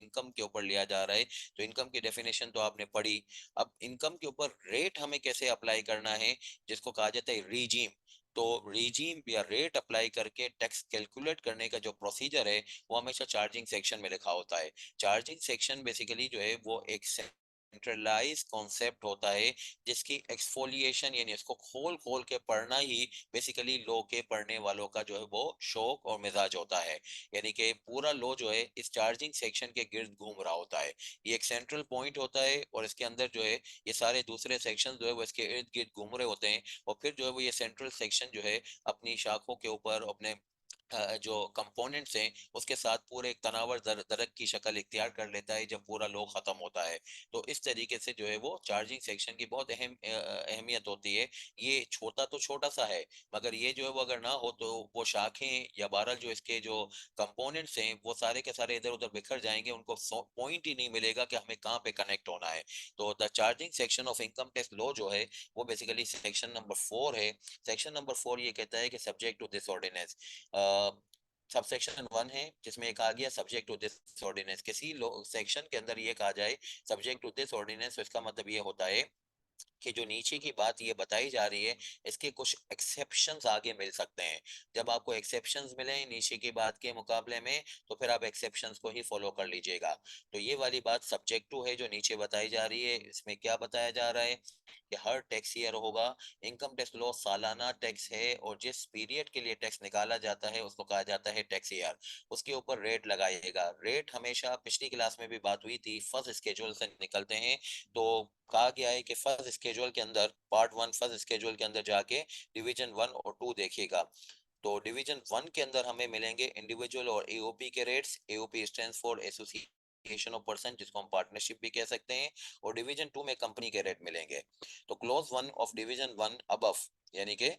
इनकम के ऊपर लिया जा रहा है, तो इनकम की डेफिनेशन तो आपने पढ़ी। अब इनकम के ऊपर रेट हमें कैसे अप्लाई करना है, जिसको कहा जाता है रीजीम। तो रीजीम या रेट अप्लाई करके टैक्स कैलकुलेट करने का जो प्रोसीजर है वो हमेशा चार्जिंग सेक्शन में लिखा होता है। चार्जिंग सेक्शन बेसिकली जो है वो एक सेंट्रलाइज कॉन्सेप्ट होता है, जिसकी एक्सफोलिएशन यानी इसको खोल खोल के पढ़ना ही बेसिकली लॉ के पढ़ने वालों का जो है वो शौक और मिजाज होता है। यानी कि पूरा लॉ जो है इस चार्जिंग सेक्शन के गिर्द घूम रहा होता है। ये एक सेंट्रल पॉइंट होता है और इसके अंदर जो है ये सारे दूसरे सेक्शन जो है वो इसके इर्द गिर्द घूम रहे होते हैं। और फिर जो है वो ये सेंट्रल सेक्शन जो है अपनी शाखों के ऊपर अपने जो कंपोनेंट्स हैं उसके साथ पूरे एक तनावर दरक की शक्ल इख्तियार कर लेता है जब पूरा लो खत्म होता है। तो इस तरीके से जो है वो चार्जिंग सेक्शन की बहुत अहमियत होती है। ये छोटा तो छोटा सा है, मगर ये जो है वो अगर ना हो तो वो शाखें या बहरहाल जो इसके जो कंपोनेंट्स हैं वो सारे के सारे इधर उधर बिखर जाएंगे, उनको पॉइंट ही नहीं मिलेगा कि हमें कहाँ पे कनेक्ट होना है। तो the charging section of income tax law जो है वो बेसिकली सेक्शन नंबर 4 है। सेक्शन नंबर 4 ये कहता है कि subject to this ordinance, subsection 1 है जिसमें एक आ गया सब्जेक्ट टू दिस ऑर्डिनेंस। किसी सेक्शन के अंदर ये कहा जाए सब्जेक्ट टू दिस ऑर्डिनेंस, तो इसका मतलब ये होता है कि जो नीचे की बात ये बताई जा रही है इसके कुछ एक्सेप्शंस आगे मिल सकते हैं। जब आपको एक्सेप्शंस मिले नीचे की बात के मुकाबले में, तो फिर आप एक्सेप्शंस को ही फॉलो कर लीजिएगा। तो ये वाली बात सब्जेक्ट टू है जो नीचे बताई जा रही है। इसमें क्या बताया जा रहा है कि हर टैक्स ईयर होगा, इनकम टैक्स लॉ सालाना टैक्स है और जिस पीरियड के लिए टैक्स निकाला जाता है उसको कहा जाता है टैक्स ईयर। उसके ऊपर रेट लगाइएगा। रेट हमेशा पिछली क्लास में भी बात हुई थी, फर्स्ट स्केड्यूल से निकलते हैं। तो कहा गया है कि फर्स्ट स्केड्यूल के अंदर पार्ट 1 फर्स्ट स्केड्यूल के अंदर जाके डिवीजन 1 और 2 देखिएगा। तो डिवीजन 1 के अंदर हमें मिलेंगे इंडिविजुअल और एओपी के rates. AOP stands for association of person, जिसको हम पार्टनरशिप भी कह सकते हैं। और डिवीजन 2 में कंपनी के रेट मिलेंगे। तो क्लॉज 1 ऑफ डिवीजन 1 अबव, यानी कि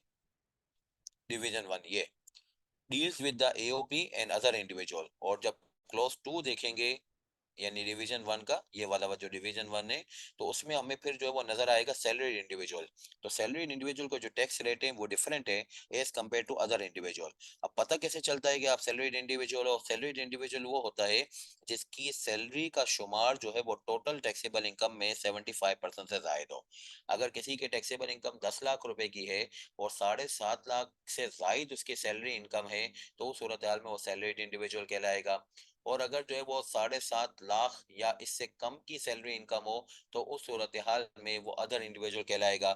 डिवीजन 1 ये deals with the AOP and other individual. और जब क्लॉज 2 देखेंगे यानी डिवीजन 1 का ये वाला जो डिवीजन 1 है, तो उसमें हमें फिर जो है वो नजर आएगा सैलरीड इंडिविजुअल। तो सैलरीड इंडिविजुअल को जो टैक्स रेट है वो डिफरेंट है as compare to other individual. अब पता कैसे चलता है कि आप सैलरीड इंडिविजुअल हो? सैलरीड इंडिविजुअल वो होता है जिसकी सैलरी का शुमार जो है वो टोटल टैक्सेबल इनकम में 75% से जायद हो। अगर किसी की टैक्सेबल इनकम 10 लाख रुपए की है और 7.5 लाख से जायद उसकी सैलरी इनकम है, तो उस सूरत हाल में वो सैलरीड इंडिविजुअल कहलाएगा। और अगर जो है वो 7.5 लाख या इससे कम की सैलरी इनकम हो, तो उस सूरत हाल में वो अदर इंडिविजुअल कहलाएगा।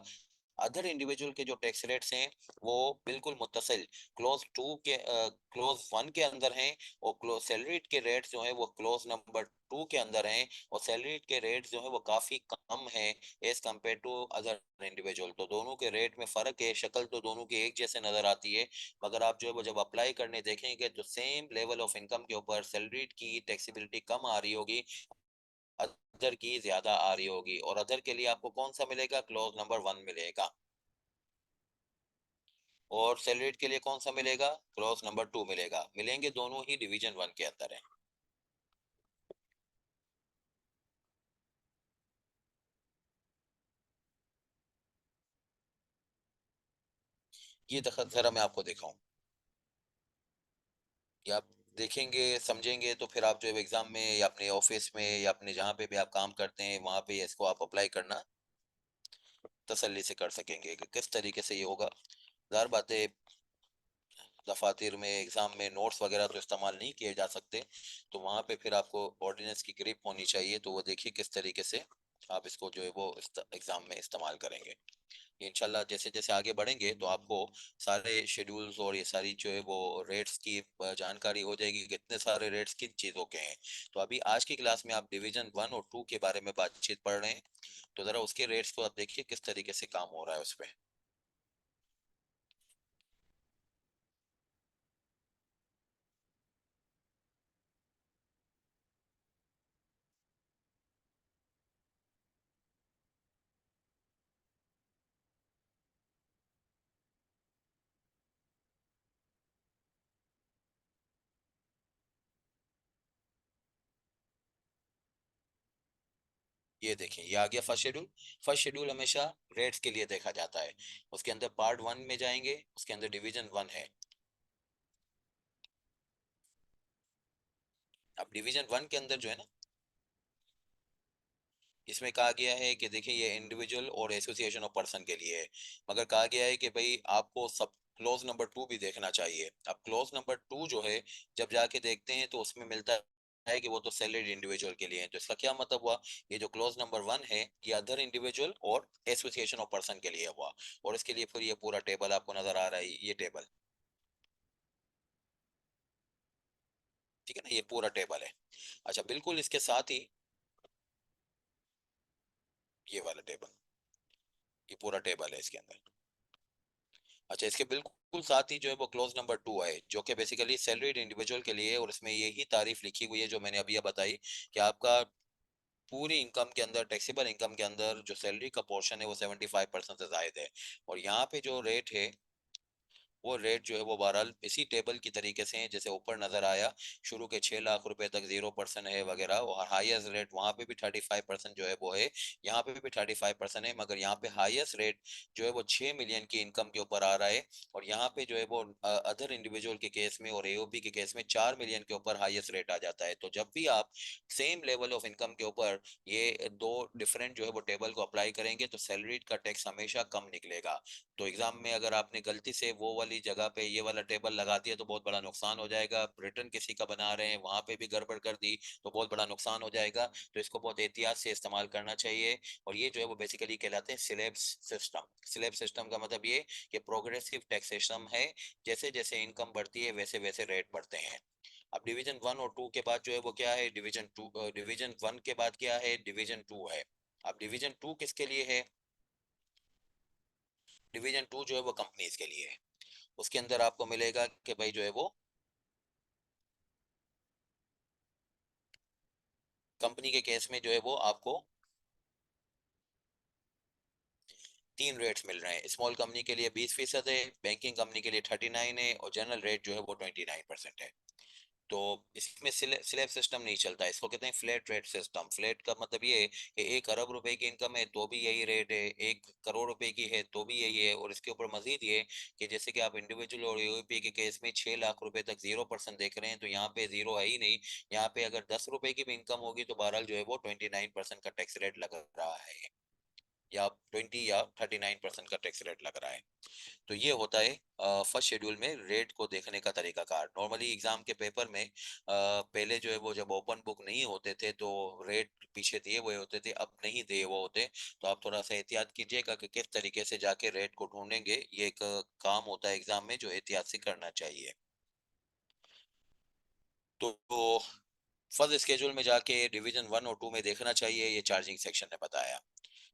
अदर इंडिविजुअल के जो टैक्स रेट्स हैं वो बिल्कुल मुत्तसिल क्लोज टू के क्लोज वन के अंदर हैं, और क्लोज सैलरीड के रेट्स जो है वो क्लोज नंबर टू के अंदर हैं, और सैलरीड के रेट्स जो है वो काफी कम है as compare to other individual. तो दोनों के रेट में फर्क है, शक्ल तो दोनों की एक जैसे नजर आती है, मगर आप जो है वो जब अप्लाई करने देखेंगे तो सेम लेवल ऑफ इनकम के ऊपर सैलरीड की टैक्सेबिलिटी कम आ रही होगी, अदर की ज्यादा आ रही होगी। और अदर के लिए आपको कौन सा मिलेगा? क्लोज नंबर वन मिलेगा। और सैलरीड के लिए कौन सा मिलेगा? क्लोज नंबर टू मिलेगा। मिलेंगे दोनों ही डिवीजन वन के अंदर है। ये दखल जरा मैं आपको दिखाऊं, या आप देखेंगे समझेंगे तो फिर आप जो है एग्जाम में या अपने ऑफिस में या अपने जहाँ पे भी आप काम करते हैं वहां पे इसको आप अप्लाई करना तसल्ली से कर सकेंगे कि किस तरीके से ये होगा। ज़ाहिर बात है, दफातर में एग्जाम में नोट्स वगैरह तो इस्तेमाल नहीं किए जा सकते, तो वहां पे फिर आपको ऑर्डिनेंस की ग्रिप होनी चाहिए, तो वो देखिए किस तरीके से आप इसको जो है वो एग्जाम में इस्तेमाल करेंगे। इंशाल्लाह जैसे जैसे आगे बढ़ेंगे तो आपको सारे शेड्यूल्स और ये सारी जो है वो रेट्स की जानकारी हो जाएगी, कितने सारे रेट्स किन चीज़ों के हैं। तो अभी आज की क्लास में आप डिवीजन वन और टू के बारे में बातचीत पढ़ रहे हैं, तो ज़रा उसके रेट्स को आप देखिए किस तरीके से काम हो रहा है उस पर। ये देखें, ये आ गया फर्स्ट शेड्यूल। फर्स्ट शेड्यूल हमेशा रेट्स के लिए देखा जाता है। उसके अंदर पार्ट वन में जाएंगे, उसके अंदर डिवीजन वन है। अब डिवीजन वन के अंदर जो है ना, इसमें कहा गया है कि देखिए ये इंडिविजुअल और एसोसिएशन ऑफ पर्सन के लिए है, मगर कहा गया है कि भाई आपको सब क्लोज नंबर टू भी देखना चाहिए। अब क्लोज नंबर टू जो है जब जाके देखते हैं तो उसमें मिलता है कि वो तो सैलरीड इंडिविजुअल के लिए है। तो इसका क्या मतलब हुआ? ये जो क्लोज नंबर वन है ये अदर इंडिविजुअल और एसोसिएशन ऑफ पर्सन के लिए हुआ। और इसके लिए फिर ये पूरा टेबल आपको नजर आ रहा है, ये टेबल, ठीक है ना, ये पूरा टेबल है। अच्छा, बिल्कुल इसके साथ ही ये वाला टेबल, ये पूरा टेबल है इसके अंदर। अच्छा, इसके बिल्कुल साथ ही जो है वो क्लोज नंबर टू है जो कि बेसिकली सैलरीड इंडिविजुअल के लिए है, और इसमें यही तारीफ लिखी हुई है जो मैंने अभी बताई कि आपका पूरी इनकम के अंदर, टैक्सेबल इनकम के अंदर जो सैलरी का पोर्शन है वो 75% से जायद है। और यहाँ पे जो रेट है वो रेट जो है वो बहरहाल इसी टेबल की तरीके से है जैसे ऊपर नजर आया। शुरू के 6 लाख रुपए तक 0% है वगैरह, और हाईएस्ट रेट वहां पे भी 35% जो है वो है, यहाँ पे भी 35% है, मगर यहाँ पे हाईएस्ट रेट जो है वो 6 मिलियन की इनकम के ऊपर आ रहा है। और यहाँ पे जो है वो अदर इंडिविजुअल के केस में और एओपी के केस में 4 मिलियन के ऊपर हाईएस्ट रेट आ जाता है। तो जब भी आप सेम लेवल ऑफ इनकम के ऊपर ये दो डिफरेंट जो है वो टेबल को अप्लाई करेंगे तो सैलरी का टैक्स हमेशा कम निकलेगा। तो एग्जाम में अगर आपने गलती से वो वाली जगह पे ये वाला टेबल लगा दिया तो बहुत बड़ा नुकसान हो जाएगा। रिटर्न किसी का बना रहे हैं वहां पे भी गड़बड़ कर दी तो बहुत बड़ा नुकसान हो जाएगा। तो इसको बहुत एहतियात से इस्तेमाल करना चाहिए। और ये जो है वो बेसिकली कहलाते हैं स्लैब सिस्टम। स्लैब सिस्टम का मतलब ये कि प्रोग्रेसिव टैक्सेशन है, जैसे जैसे इनकम बढ़ती है वैसे वैसे रेट बढ़ते हैं। अब डिवीजन वन और टू के बाद जो है वो क्या है? Division to. डिवीजन वन के बाद क्या है? डिवीजन टू है। अब डिवीजन टू किसके लिए है? डिवीजन टू जो है वो कंपनीज के लिए है। उसके अंदर आपको मिलेगा कि भाई जो है वो कंपनी के केस में जो है वो आपको तीन रेट्स मिल रहे हैं। स्मॉल कंपनी के लिए 20% है, बैंकिंग कंपनी के लिए 39 है, और जनरल रेट जो है वो 29% है। तो इसमें स्लैब सिस्टम नहीं चलता, इसको कहते हैं फ्लैट रेट सिस्टम। फ्लैट का मतलब ये है कि 1 अरब रुपए की इनकम है तो भी यही रेट है, 1 करोड़ रुपए की है तो भी यही है। और इसके ऊपर मजीद ये कि जैसे कि आप इंडिविजुअल और यूपी के केस में 6 लाख रुपए तक 0% देख रहे हैं, तो यहाँ पे जीरो है ही नहीं। यहाँ पे अगर 10 रुपए की भी इनकम होगी तो बहरहाल जो है वो 29% का टैक्स रेट लग रहा है। या 20 या 39% का टैक्स रेट लग रहा है। तो ये होता है फर्स्ट शेड्यूल में रेट को देखने का तरीकाकार। नॉर्मली एग्जाम के पेपर में पहले जो है वो जब ओपन बुक नहीं होते थे तो रेट पीछे दिए हुए होते थे, अब नहीं दिए हुए होते। तो आप थोड़ा सा एहतियात कीजिएगा कि किस तरीके से जाके रेट को ढूंढेंगे। ये एक काम होता है एग्जाम में जो एहतियात से करना चाहिए। तो फर्स्ट स्केड्यूल में जाके डिवीजन 1 और 2 में देखना चाहिए, ये चार्जिंग सेक्शन ने बताया।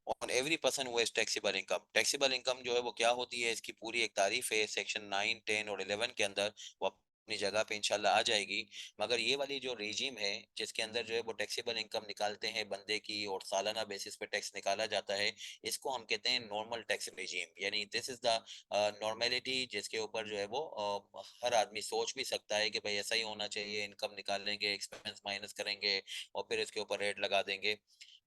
On every person who has taxable income, taxable income जो है वो क्या होती है, इसकी पूरी एक तारीफ है सेक्शन 9, 10 और 11 के अंदर। वो अपनी जगह पे इंशाल्लाह आ जाएगी। मगर ये वाली जो रेजिम है जिसके अंदर जो है वो टैक्सेबल इनकम निकालते हैं बंदे की और सालाना बेसिस पे टैक्स निकाला जाता है, इसको हम कहते हैं नॉर्मल टैक्स रेजिम। यानी दिस इज द नॉर्मेलिटी जिसके ऊपर जो है वो हर आदमी सोच भी सकता है कि भाई ऐसा ही होना चाहिए, इनकम निकालेंगे, एक्सपेंस माइनस करेंगे और फिर इसके ऊपर रेट लगा देंगे।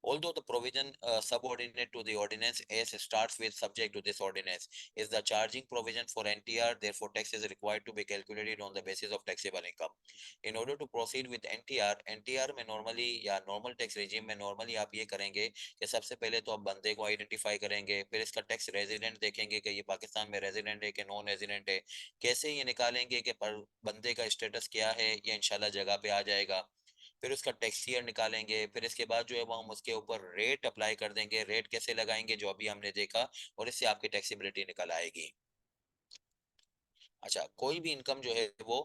Although the provision subordinate to the ordinance as starts with subject to this ordinance is the charging provision for NTR, therefore tax is required to be calculated on the basis of taxable income. In order to proceed with NTR में normally या normal tax regime में normally आप ये करेंगे कि सबसे पहले तो आप बंदे को आइडेंटिफाई करेंगे, फिर इसका टैक्स रेजिडेंट देखेंगे कि ये पाकिस्तान में रेजिडेंट है कि नॉन रेजिडेंट है। कैसे ये निकालेंगे कि पर बंदे का स्टेटस क्या है, ये इंशाल्लाह जगह पे आ जाएगा। फिर उसका टैक्स ईयर निकालेंगे, फिर इसके बाद जो है वो हम उसके ऊपर रेट अप्लाई कर देंगे। रेट कैसे लगाएंगे जो अभी हमने देखा, और इससे आपकी टैक्सेबिलिटी निकल आएगी। अच्छा, कोई भी इनकम जो है वो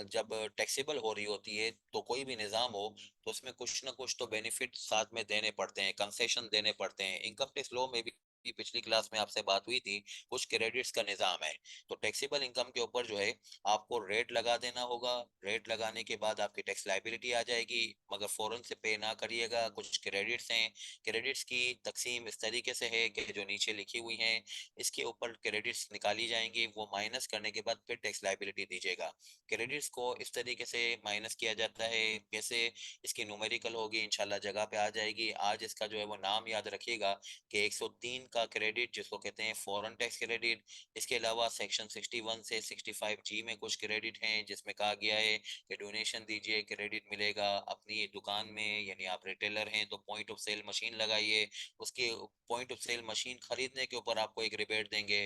जब टैक्सेबल हो रही होती है तो कोई भी निज़ाम हो तो उसमें कुछ ना कुछ तो बेनिफिट साथ में देने पड़ते हैं, कंसेशन देने पड़ते हैं। इनकम टैक्स लॉ में भी पिछली क्लास में आपसे बात हुई थी, कुछ क्रेडिट्स का निज़ाम है। तो टैक्सेबल इनकम के ऊपर जो है आपको रेट लगा देना होगा। रेट लगाने के बाद आपकी टैक्स लाइबिलिटी आ जाएगी, मगर फौरन से पे ना करिएगा। कुछ क्रेडिट्स हैं, क्रेडिट्स की तकसीम इस तरीके से है कि जो नीचे लिखी हुई हैं इसके ऊपर क्रेडिट्स निकाली जाएंगी, वो माइनस करने के बाद फिर टैक्स लाइबिलिटी दीजिएगा। क्रेडिट्स को इस तरीके से माइनस किया जाता है, कैसे, इसकी न्यूमेरिकल होगी इंशाल्लाह जगह पे आ जाएगी। आज इसका जो है वो नाम याद रखिएगा कि 103 का क्रेडिट जिसको कहते हैं फॉरेन टैक्स क्रेडिट। इसके अलावा सेक्शन 61 से 65G में कुछ क्रेडिट हैं जिसमें कहा गया है कि डोनेशन दीजिए, क्रेडिट मिलेगा। अपनी दुकान में यानी आप रिटेलर हैं तो पॉइंट ऑफ सेल मशीन लगाइए, उसके पॉइंट ऑफ सेल मशीन खरीदने के ऊपर आपको एक रिबेट देंगे।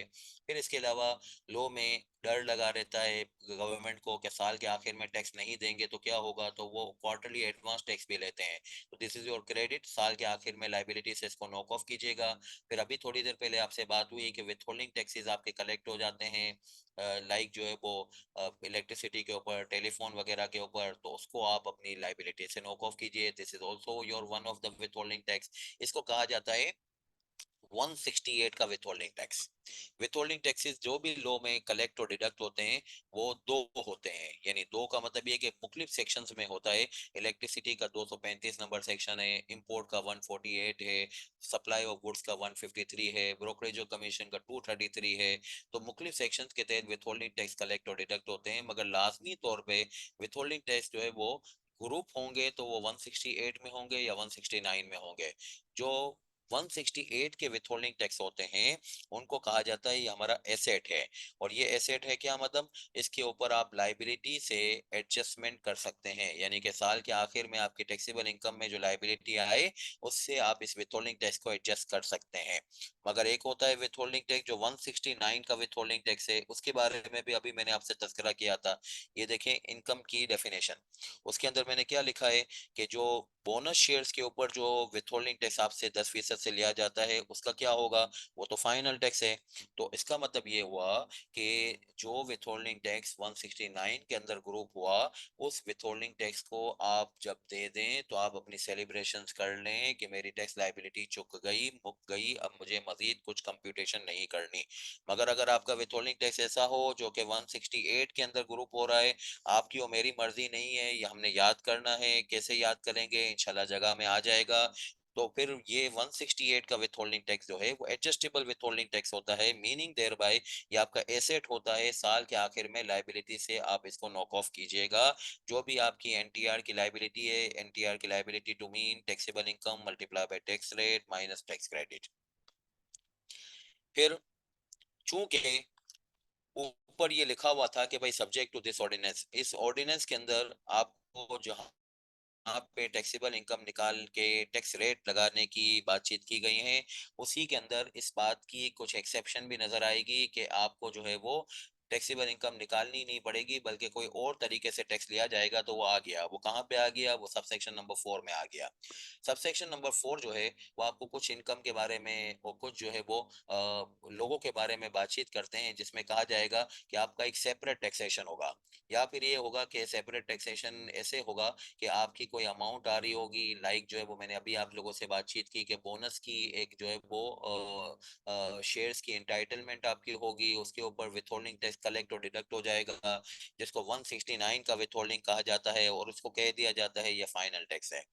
फिर इसके अलावा लो में डर लगा रहता है गवर्नमेंट को कि साल के आखिर में टैक्स नहीं देंगे तो क्या होगा, तो वो क्वार्टरली एडवांस टैक्स भी लेते हैं। तो दिस इज योर क्रेडिट, साल के आखिर में लाइबिलिटी से इसको नॉक ऑफ कीजिएगा। फिर अभी थोड़ी देर पहले आपसे बात हुई कि विथ होल्डिंग टैक्सेस आपके कलेक्ट हो जाते हैं, लाइक जो है वो इलेक्ट्रिसिटी के ऊपर, टेलीफोन वगैरह के ऊपर, तो उसको आप अपनी लाइबिलिटी से नॉक ऑफ कीजिए। This is also your one of the with holding tax. इसको कहा जाता है 168 का with holding tax. With holding taxes जो भी लॉ में कलेक्ट और डिडक्ट होते हैं वो दो होते हैं। यानी दो का मतलब ये कि मुख्तलिफ सेक्शंस में होता है। इलेक्ट्रिसिटी का 235 नंबर सेक्शन है, इंपोर्ट का 148 है, सप्लाई ऑफ गुड्स का 153 है, ब्रोकरेज और कमीशन का 233 है। तो मुख्तलिफ सेक्शंस के तहत विथ होल्डिंग टैक्स कलेक्ट और डिडक्ट होते हैं, मगर लाजमी तौर पे विथ होल्डिंग टैक्स जो है वो ग्रुप होंगे तो वो 168 में होंगे या 169 में होंगे। जो 168 के विथहोल्डिंग टैक्स होते हैं उनको कहा जाता है ये हमारा एसेट है। और ये एसेट है क्या मतलब, इसके ऊपर आप लाइबिलिटी से एडजस्टमेंट कर सकते हैं, यानी कि साल के आखिर में आपकी टैक्सेबल इनकम में जो लाइबिलिटी आए उससे आप इस विथहोल्डिंग टैक्स को एडजस्ट कर सकते हैं। मगर एक होता है विथहोल्डिंग टैक्स जो 169 का विथहोल्डिंग टैक्स है, उसके बारे में भी अभी मैंने आपसे तज़किरा किया था। ये देखें इनकम की डेफिनेशन, उसके अंदर मैंने क्या लिखा है कि जो बोनस शेयर्स के ऊपर जो विथहोल्डिंग टैक्स आपसे 10% से लिया जाता है उसका क्या होगा, वो तो फाइनल टैक्स है। तो इसका मतलब ये हुआ कि जो विथहोल्डिंग टैक्स 169 के अंदर ग्रुप हुआ, उस विथहोल्डिंग टैक्स को आप जब दे दें तो आप अपनी सेलिब्रेशंस कर लें कि मेरी टैक्स लाइबिलिटी चुक गई, मुक गई, अब मुझे मजीद कुछ कंप्यूटेशन नहीं करनी। मगर अगर आपका विथहोल्डिंग टैक्स ऐसा हो जो कि 168 के अंदर ग्रुप हो रहा है, आपकी और मेरी मर्जी नहीं है, ये हमने याद करना है, कैसे याद करेंगे, इंशाल्लाह जगह में आ जाएगा। तो फिर ये 168 का विथहोल्डिंग टैक्स जो है वो एडजस्टेबल विथहोल्डिंग टैक्स होता है, मीनिंग देयर बाय ये आपका एसेट होता है। साल के आखिर में लाइबिलिटी से आप इसको नॉक ऑफ कीजिएगा। जो भी आपकी एनटीआर की लाइबिलिटी है, एनटीआर की liability to mean taxable income multiply by tax rate minus tax credit. फिर चूंकि ऊपर ये लिखा हुआ था कि भाई सब्जेक्ट टू दिस ऑर्डिनेंस, इस ऑर्डिनेंस के अंदर आपको जहां जहाँ पे टैक्सेबल इनकम निकाल के टैक्स रेट लगाने की बातचीत की गई है, उसी के अंदर इस बात की कुछ एक्सेप्शन भी नजर आएगी कि आपको जो है वो टैक्सेबल इनकम निकालनी नहीं पड़ेगी, बल्कि कोई और तरीके से टैक्स लिया जाएगा। तो वो आ गया, वो कहाँ पे आ गया, वो सबसेक्शन नंबर 4 में आ गया। सबसेक्शन नंबर 4 जो है वो आपको कुछ इनकम के बारे में और कुछ जो है वो लोगों के बारे में बातचीत करते हैं, जिसमें कहा जाएगा कि आपका एक सेपरेट टैक्सेशन होगा, या फिर ये होगा कि सेपरेट टैक्सेशन ऐसे होगा कि आपकी कोई अमाउंट आ रही होगी, लाइक जो है वो मैंने अभी आप लोगों से बातचीत की कि बोनस की एक जो है वो शेयर्स की एंटाइटलमेंट आपकी होगी, उसके ऊपर विथहोल्डिंग टैक्स कलेक्ट और डिडक्ट हो जाएगा, जिसको 169 का विथहोल्डिंग कहा जाता है, और उसको कह दिया जाता है ये फाइनल टैक्स है।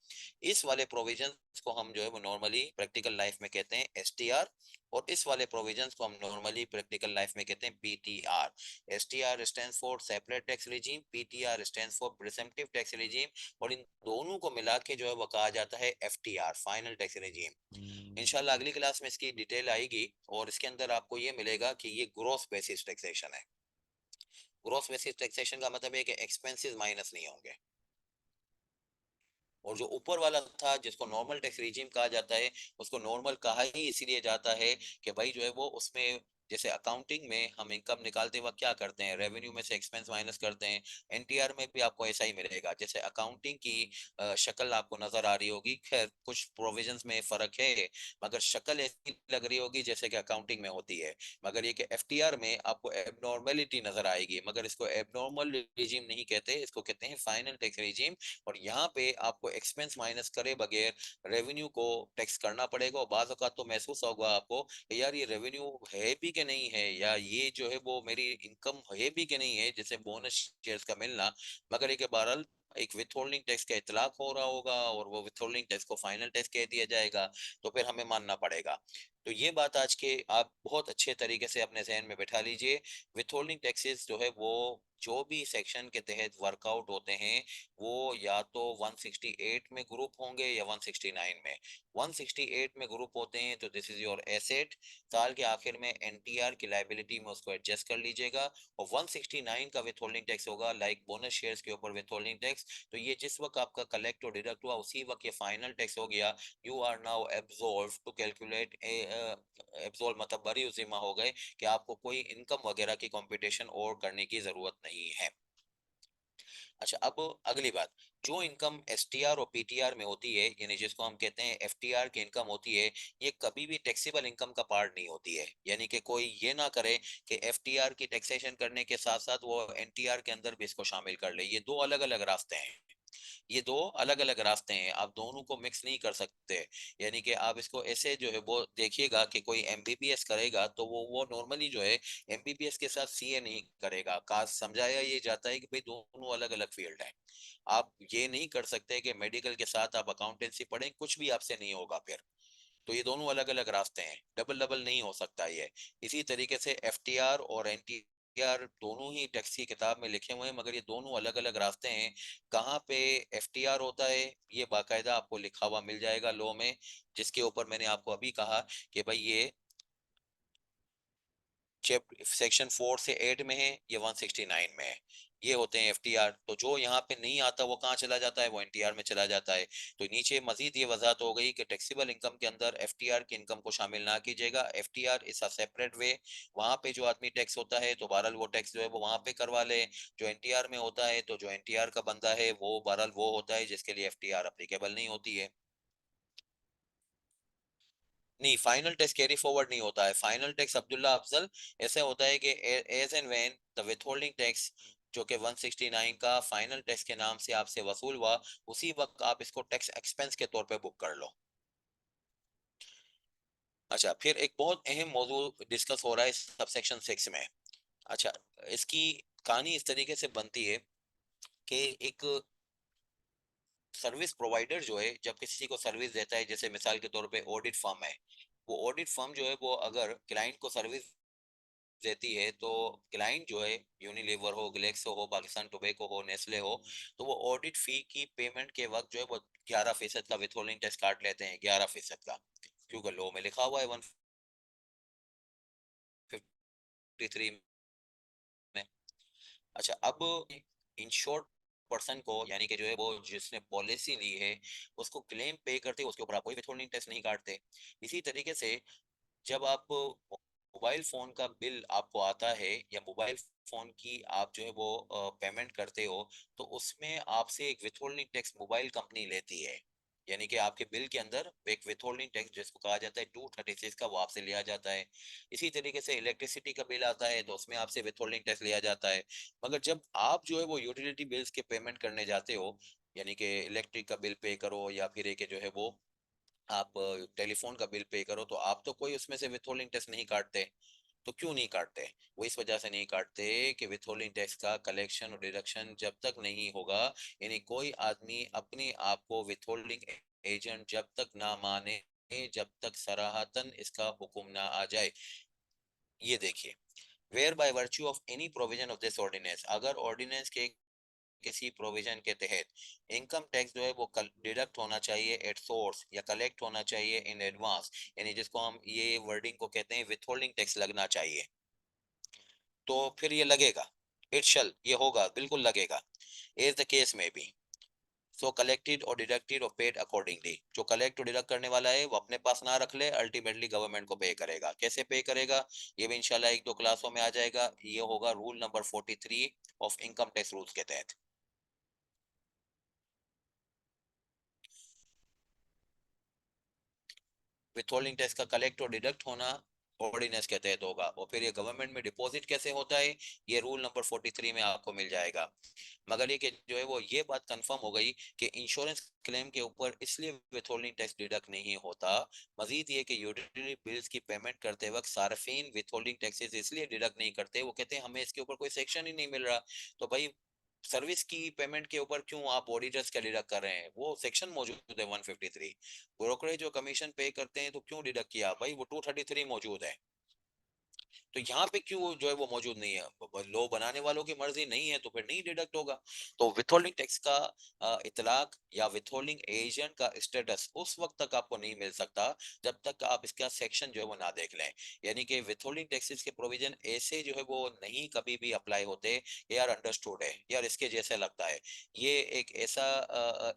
इस वाले प्रोविजंस को हम जो है वो नॉर्मली प्रैक्टिकल लाइफ में कहते हैं एसटीआर, और इस वाले प्रोविजंस को हम नॉर्मली प्रैक्टिकल लाइफ में कहते हैं PTR. STR stands for separate tax regime, PTR stands for presumptive tax regime, और इन दोनों को मिला के जो है वो कहा जाता है एफटीआर, फाइनल टैक्स रिजीम। इंशाल्लाह अगली क्लास में इसकी डिटेल आएगी, और इसके अंदर आपको ये मिलेगा कि ये ग्रॉस बेसिस टैक्सेशन है। ग्रॉस बेसिस टैक्सेशन का मतलब है कि एक्सपेंसेस माइनस नहीं होंगे, और जो ऊपर वाला था जिसको नॉर्मल टैक्स रिजीम कहा जाता है, उसको नॉर्मल कहा ही इसीलिए जाता है कि भाई जो है वो उसमें, जैसे अकाउंटिंग में हम इनकम निकालते वक्त क्या करते हैं, रेवेन्यू में से एक्सपेंस माइनस करते हैं, एनटीआर में भी आपको ऐसा ही मिलेगा। जैसे अकाउंटिंग की शक्ल आपको नजर आ रही होगी, खैर कुछ प्रोविजंस में फर्क है, मगर शक्ल ऐसी लग रही होगी जैसे कि अकाउंटिंग में होती है, मगर ये कि एफटीआर में आपको एबनॉर्मेलिटी नजर आएगी, मगर इसको एबनॉर्मल रिजीम नहीं कहते, इसको कहते हैं फाइनल टैक्स रिजीम। और यहाँ पे आपको एक्सपेंस माइनस करे बगैर रेवेन्यू को टैक्स करना पड़ेगा, और बाज़ औक़ात तो महसूस होगा आपको कि यार ये रेवेन्यू है भी कि नहीं है, या ये जो है वो मेरी इनकम है भी कि नहीं है, जैसे बोनस शेयर्स का मिलना, मगर एक बहरहाल एक विथहोल्डिंग टैक्स का इतलाक हो रहा होगा, और वो विथहोल्डिंग टैक्स को फाइनल टैक्स कह दिया जाएगा, तो फिर हमें मानना पड़ेगा। तो ये बात आज के आप बहुत अच्छे तरीके से अपने जहन में बैठा लीजिए। विथहोल्डिंग टैक्सेस जो है वो जो भी सेक्शन के तहत वर्कआउट होते हैं, वो या तो 168 में ग्रुप होंगे या 169 में। 168 में ग्रुप होते हैं तो दिस इज योर एसेट, साल के आखिर में एनटीआर की लाइबिलिटी में उसको एडजस्ट कर लीजिएगा। और 169 का विथ होल्डिंग टैक्स होगा, लाइक बोनस शेयर्स के ऊपर विथ होल्डिंग टैक्स, तो ये जिस वक्त आपका कलेक्ट और डिडक्ट हुआ उसी वक्त ये फाइनल टैक्स हो गया। You are now absolve to calculate, absolve मतलब बरी जिम्मा हो गए कि आपको कोई इनकम वगैरह की कंपटीशन और करने की जरूरत नहीं है। अच्छा, अब अगली बात, जो इनकम एसटीआर और पीटीआर में होती है, यानी जिसको हम कहते हैं एफटीआर की इनकम होती है, ये कभी भी टैक्सेबल इनकम का पार्ट नहीं होती है। यानी कि कोई ये ना करे कि एफटीआर की टैक्सेशन करने के साथ साथ वो एनटीआर के अंदर भी इसको शामिल कर ले। ये दो अलग अलग रास्ते हैं, ये दो अलग अलग रास्ते हैं, आप दोनों को मिक्स नहीं कर सकते। यानी कि आप इसको ऐसे जो है वो देखिएगा कि कोई एमबीबीएस करेगा तो वो नॉर्मली जो है एमबीबीएस के साथ सीए नहीं करेगा। काश समझाया ये जाता है कि भाई दोनों अलग अलग फील्ड है। आप ये नहीं कर सकते कि मेडिकल के साथ आप अकाउंटेंसी पढ़ें, कुछ भी आपसे नहीं होगा फिर। तो ये दोनों अलग अलग रास्ते हैं, डबल डबल नहीं हो सकता ये। इसी तरीके से एफटीआर और एनटीआर दोनों ही टैक्स की किताब में लिखे हुए हैं, मगर ये दोनों अलग अलग रास्ते हैं। कहाँ पे एफटीआर होता है ये बाकायदा आपको लिखा हुआ मिल जाएगा लॉ में, जिसके ऊपर मैंने आपको अभी कहा कि भाई ये सेक्शन 4 से 8 में है, ये 169 में है। ये होते हैं एफटीआर। तो जो यहाँ पे नहीं आता वो कहाँ चला जाता है, वो एनटीआर में चला जाता है। तो नीचे मजीद ये वजाहत हो गई कि टैक्सेबल इनकम के अंदर एफटीआर की इनकम को शामिल ना कीजिएगा। FTR is a separate way, वहां पे जो आदमी टैक्स होता है तो बहरहाल वो टैक्स जो है वो वहां पे करवा ले। जो एनटीआर में होता है तो जो एनटीआर का बंदा है वो बहरहाल वो होता है जिसके लिए एफटीआर अप्लीकेबल नहीं होती है। नहीं, फाइनल टैक्स कैरी फॉरवर्ड नहीं होता है। फाइनल टैक्स अब्दुल्ला अफजल ऐसे होता है कि as and when the withholding tax जो कि 169 का फाइनल टैक्स के नाम से आपसे वसूल हुआ, उसी वक्त आप इसको टैक्स एक्सपेंस के तौर पे बुक कर लो। अच्छा, फिर एक बहुत अहम मौजू डिस्कस हो रहा है सबसेक्शन 6 में। अच्छा, इसकी कहानी इस तरीके से बनती है कि एक सर्विस प्रोवाइडर जो है जब किसी को सर्विस देता है, जैसे मिसाल के तौर पे ऑडिट फर्म है, वो ऑडिट फर्म जो है वो अगर क्लाइंट को सर्विस देती है, तो क्लाइंट जो है यूनिलीवर हो, ग्लेक्सो हो, पाकिस्तान टोबैको हो, नेस्ले हो, तो वो ऑडिट फी की पेमेंट के वक्त जो है वो 11% का विथहोल्डिंग टैक्स काट लेते हैं, 11% का, क्योंकि लॉ में लिखा हुआ है 153 में। अच्छा, अब इन शॉर्ट पर्सन को, यानी कि जो है वो जिसने पॉलिसी ली है, उसको क्लेम पे करते उसके ऊपर आप कोई विथहोल्डिंग टैक्स नहीं काटते। इसी तरीके से जब आप मोबाइल फोन का बिल आपको आता है या मोबाइल फोन की आप जो है वो पेमेंट करते हो, तो उसमें आपसे एक विथहोल्डिंग टैक्स मोबाइल कंपनी लेती है। यानी कि आपके बिल के अंदर एक विथहोल्डिंग टैक्स जिसको कहा जाता है 236 का, वो आपसे लिया जाता है। इसी तरीके से इलेक्ट्रिसिटी का बिल आता है तो उसमें आपसे विथहोल्डिंग टैक्स लिया जाता है। मगर जब आप जो है वो यूटिलिटी बिल्स के पेमेंट करने जाते हो, यानी कि इलेक्ट्रिक का बिल पे करो या फिर एक जो है वो आप टेलीफोन का बिल पे करो, तो आप तो कोई उसमें से विथहोल्डिंग टैक्स नहीं काटते। तो क्यों नहीं काटते? वो इस वजह से नहीं काटते कि विथहोल्डिंग टैक्स का कलेक्शन और डिडक्शन जब तक नहीं होगा, यानी कोई आदमी अपने आप को विथहोल्डिंग एजेंट जब तक ना माने, जब तक सराहतन इसका हुक्म ना आ जाए। ये देखिए, where by virtue of any provision of this ordinance, अगर ऑर्डिनेंस के किसी प्रोविजन के तहत इनकम टैक्स जो है वो डिडक्ट होना चाहिए एट सोर्स या कलेक्ट होना चाहिए इन एडवांस, यानी जिसको हम ये वर्डिंग को कहते हैं विथहोल्डिंग टैक्स लगना चाहिए, तो फिर ये लगेगा। इट शल, ये होगा, बिल्कुल लगेगा। एज द केस में बी, सो कलेक्टेड और डिडक्टेड और पेड अकॉर्डिंगली। जो कलेक्ट और डिडक्ट करने वाला है वो अपने पास ना रख ले, अल्टीमेटली गवर्नमेंट को पे करेगा। कैसे पे करेगा, ये भी इंशाल्लाह एक दो क्लासों में आ जाएगा। ये होगा rule number 43 of income tax rules के तहत। विथहोल्डिंग टैक्स का कलेक्ट और डिडक्ट होना ऑर्डिनेंस के तहत होगा, और फिर ये गवर्नमेंट में डिपॉजिट कैसे होता है, ये रूल नंबर 43 में आपको मिल जाएगा। मगर ये कि जो है वो ये बात कंफर्म हो गई कि इंश्योरेंस क्लेम के ऊपर इसलिए विथहोल्डिंग टैक्स डिडक्ट नहीं होता। मजीद ये कि यूटिलिटी बिल्स की पेमेंट करते वक्त सार्फिन विथहोल्डिंग टैक्सेस इसलिए डिडक्ट नहीं करते, वो कहते हैं हमें इसके ऊपर कोई सेक्शन ही नहीं मिल रहा। तो भाई, सर्विस की पेमेंट के ऊपर क्यों आप ऑडिटर्स का डिडक्ट कर रहे हैं? वो सेक्शन मौजूद है 153। ब्रोकरेज जो कमीशन पे करते हैं तो क्यों डिडक्ट किया भाई, वो 233 मौजूद है। तो यहाँ पे क्यों जो है वो मौजूद नहीं है? लो बनाने वालों की मर्जी नहीं है तो फिर नहीं डिडक्ट होगा। तो विथहोल्डिंग टैक्स का इतलाक या विथहोल्डिंग एजेंट का स्टेटस उस वक्त तक आपको नहीं मिल सकता जब तक आप इसका सेक्शन जो है वो ना देख लें। यानी कि विथहोल्डिंग टैक्सेस के प्रोविजन ऐसे जो है वो नहीं कभी भी अप्लाई होते। यार अंडरस्टूड है यार, इसके जैसे लगता है। ये एक ऐसा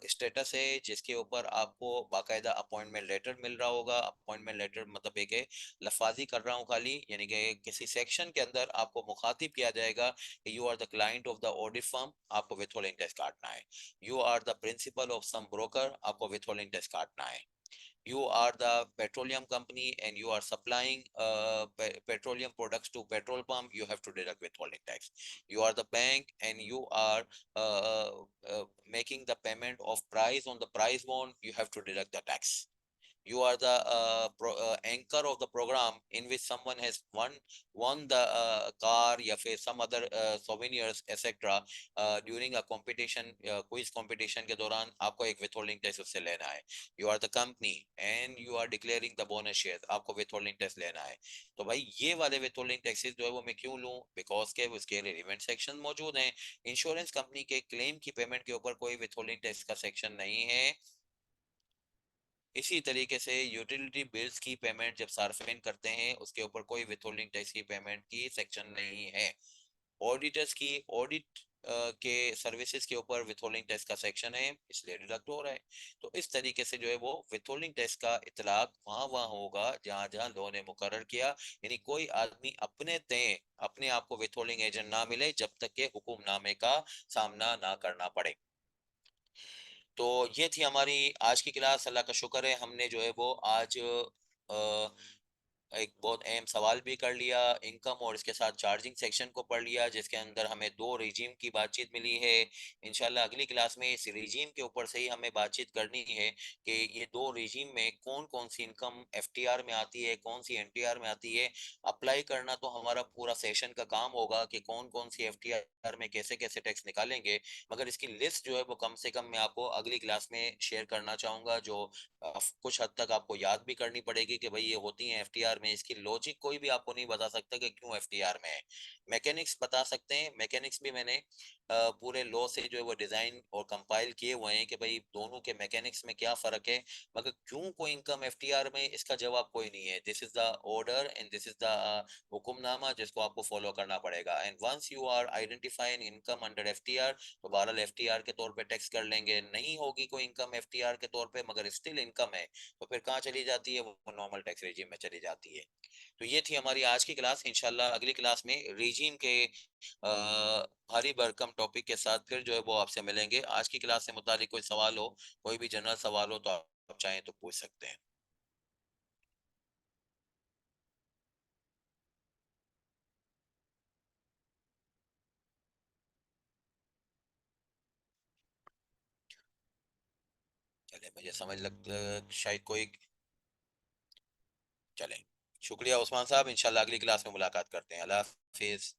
स्टेटस है जिसके ऊपर आपको बाकायदा अपॉइंटमेंट लेटर मिल रहा होगा। अपॉइंटमेंट लेटर मतलब एक है, लफाजी कर रहा हूँ खाली, यानी कि किसी सेक्शन के अंदर आपको मुखातिब किया जाएगा कि you are the client of the audit firm, आपको विथहोल्डिंग टैक्स काटना है। You are the principal of some broker, आपको विथहोल्डिंग टैक्स काटना है। You are the petroleum company and you are supplying petroleum products to petrol pump, you have to deduct withholding tax. You are the bank and you are uh, making the payment of price on the price bond, you have to deduct the tax. You are the anchor of the program in which someone has won the car या फिर some other souvenirs etc. During a competition, quiz competition के दौरान आपको एक withholding tax उससे लेना है। You are the company and you are declaring the bonus shares, आपको withholding tax लेना है। तो भाई ये वाले withholding taxes जो है वो मैं क्यों लूं? बिकॉज के उसके relevant सेक्शन मौजूद हैं। इंश्योरेंस कंपनी के क्लेम की पेमेंट के ऊपर कोई withholding tax का सेक्शन नहीं है। इसी तरीके से यूटिलिटी बिल्स की पेमेंट जब सार्फिन करते हैं उसके ऊपर कोई विथहोल्डिंग टैक्स की पेमेंट की सेक्शन नहीं है। ऑडिटर्स की ऑडिट के सर्विसेज के ऊपर विथहोल्डिंग टैक्स का सेक्शन है, इसलिए डिडक्ट हो रहा है। तो इस तरीके से जो है वो विथहोल्डिंग टैक्स का इतलाक वहां वहां होगा जहां जहां लॉ ने मुकर्रर किया। यानी कोई आदमी अपने तय अपने आप को विथहोल्डिंग एजेंट ना मिले जब तक के हुक्मनामे का सामना ना करना पड़े। तो ये थी हमारी आज की क्लास। अल्लाह का शुक्र है हमने जो है वो आज एक बहुत अहम सवाल भी कर लिया, इनकम और इसके साथ चार्जिंग सेक्शन को पढ़ लिया, जिसके अंदर हमें दो रिजीम की बातचीत मिली है। इंशाल्लाह अगली क्लास में इस रिजीम के ऊपर से ही हमें बातचीत करनी है कि ये दो रिजीम में कौन कौन सी इनकम एफटीआर में आती है, कौन सी एनटीआर में आती है। अप्लाई करना तो हमारा पूरा सेशन का काम होगा कि कौन कौन सी एफटीआर में कैसे कैसे टैक्स निकालेंगे। मगर इसकी लिस्ट जो है वो कम से कम मैं आपको अगली क्लास में शेयर करना चाहूंगा, जो कुछ हद तक आपको याद भी करनी पड़ेगी कि भाई ये होती है एफटीआर में। इसकी लॉजिक कोई भी आपको नहीं बता सकता कि क्यों एफटीआर में है। मैकेनिक्स बता सकते हैं, मैकेनिक्स भी मैंने पूरे लॉ से जो है वो डिजाइन और कंपाइल किए हुए हैं कि भाई दोनों के मैकेनिक्स में क्या फर्क है, मगर क्यों कोई इनकम एफटीआर में, इसका जवाब कोई नहीं है। This is the order and this is the हुक्मनामा जिसको आपको फॉलो करना पड़ेगा। And once you are identifying income under FTR, तो बहरहाल एफटीआर के तौर पे टैक्स कर लेंगे। नहीं होगी कोई इनकम एफटीआर के तौर पे मगर स्टिल इनकम है, तो फिर कहाँ चली जाती है, वो नॉर्मल टैक्स रेजिम में चली जाती है। तो ये थी हमारी आज की क्लास। इंशाल्लाह अगली क्लास में रेजिम के भारी भरकम टॉपिक के साथ फिर जो है वो आपसे मिलेंगे। आज की क्लास से मुतालिक कोई सवाल हो, कोई भी जनरल सवाल हो, तो आप चाहें तो पूछ सकते हैं। चले, मुझे समझ लगता शायद कोई, चले। शुक्रिया उस्मान साहब, इंशाल्लाह अगली क्लास में मुलाकात करते हैं। अल्लाह हाफिज।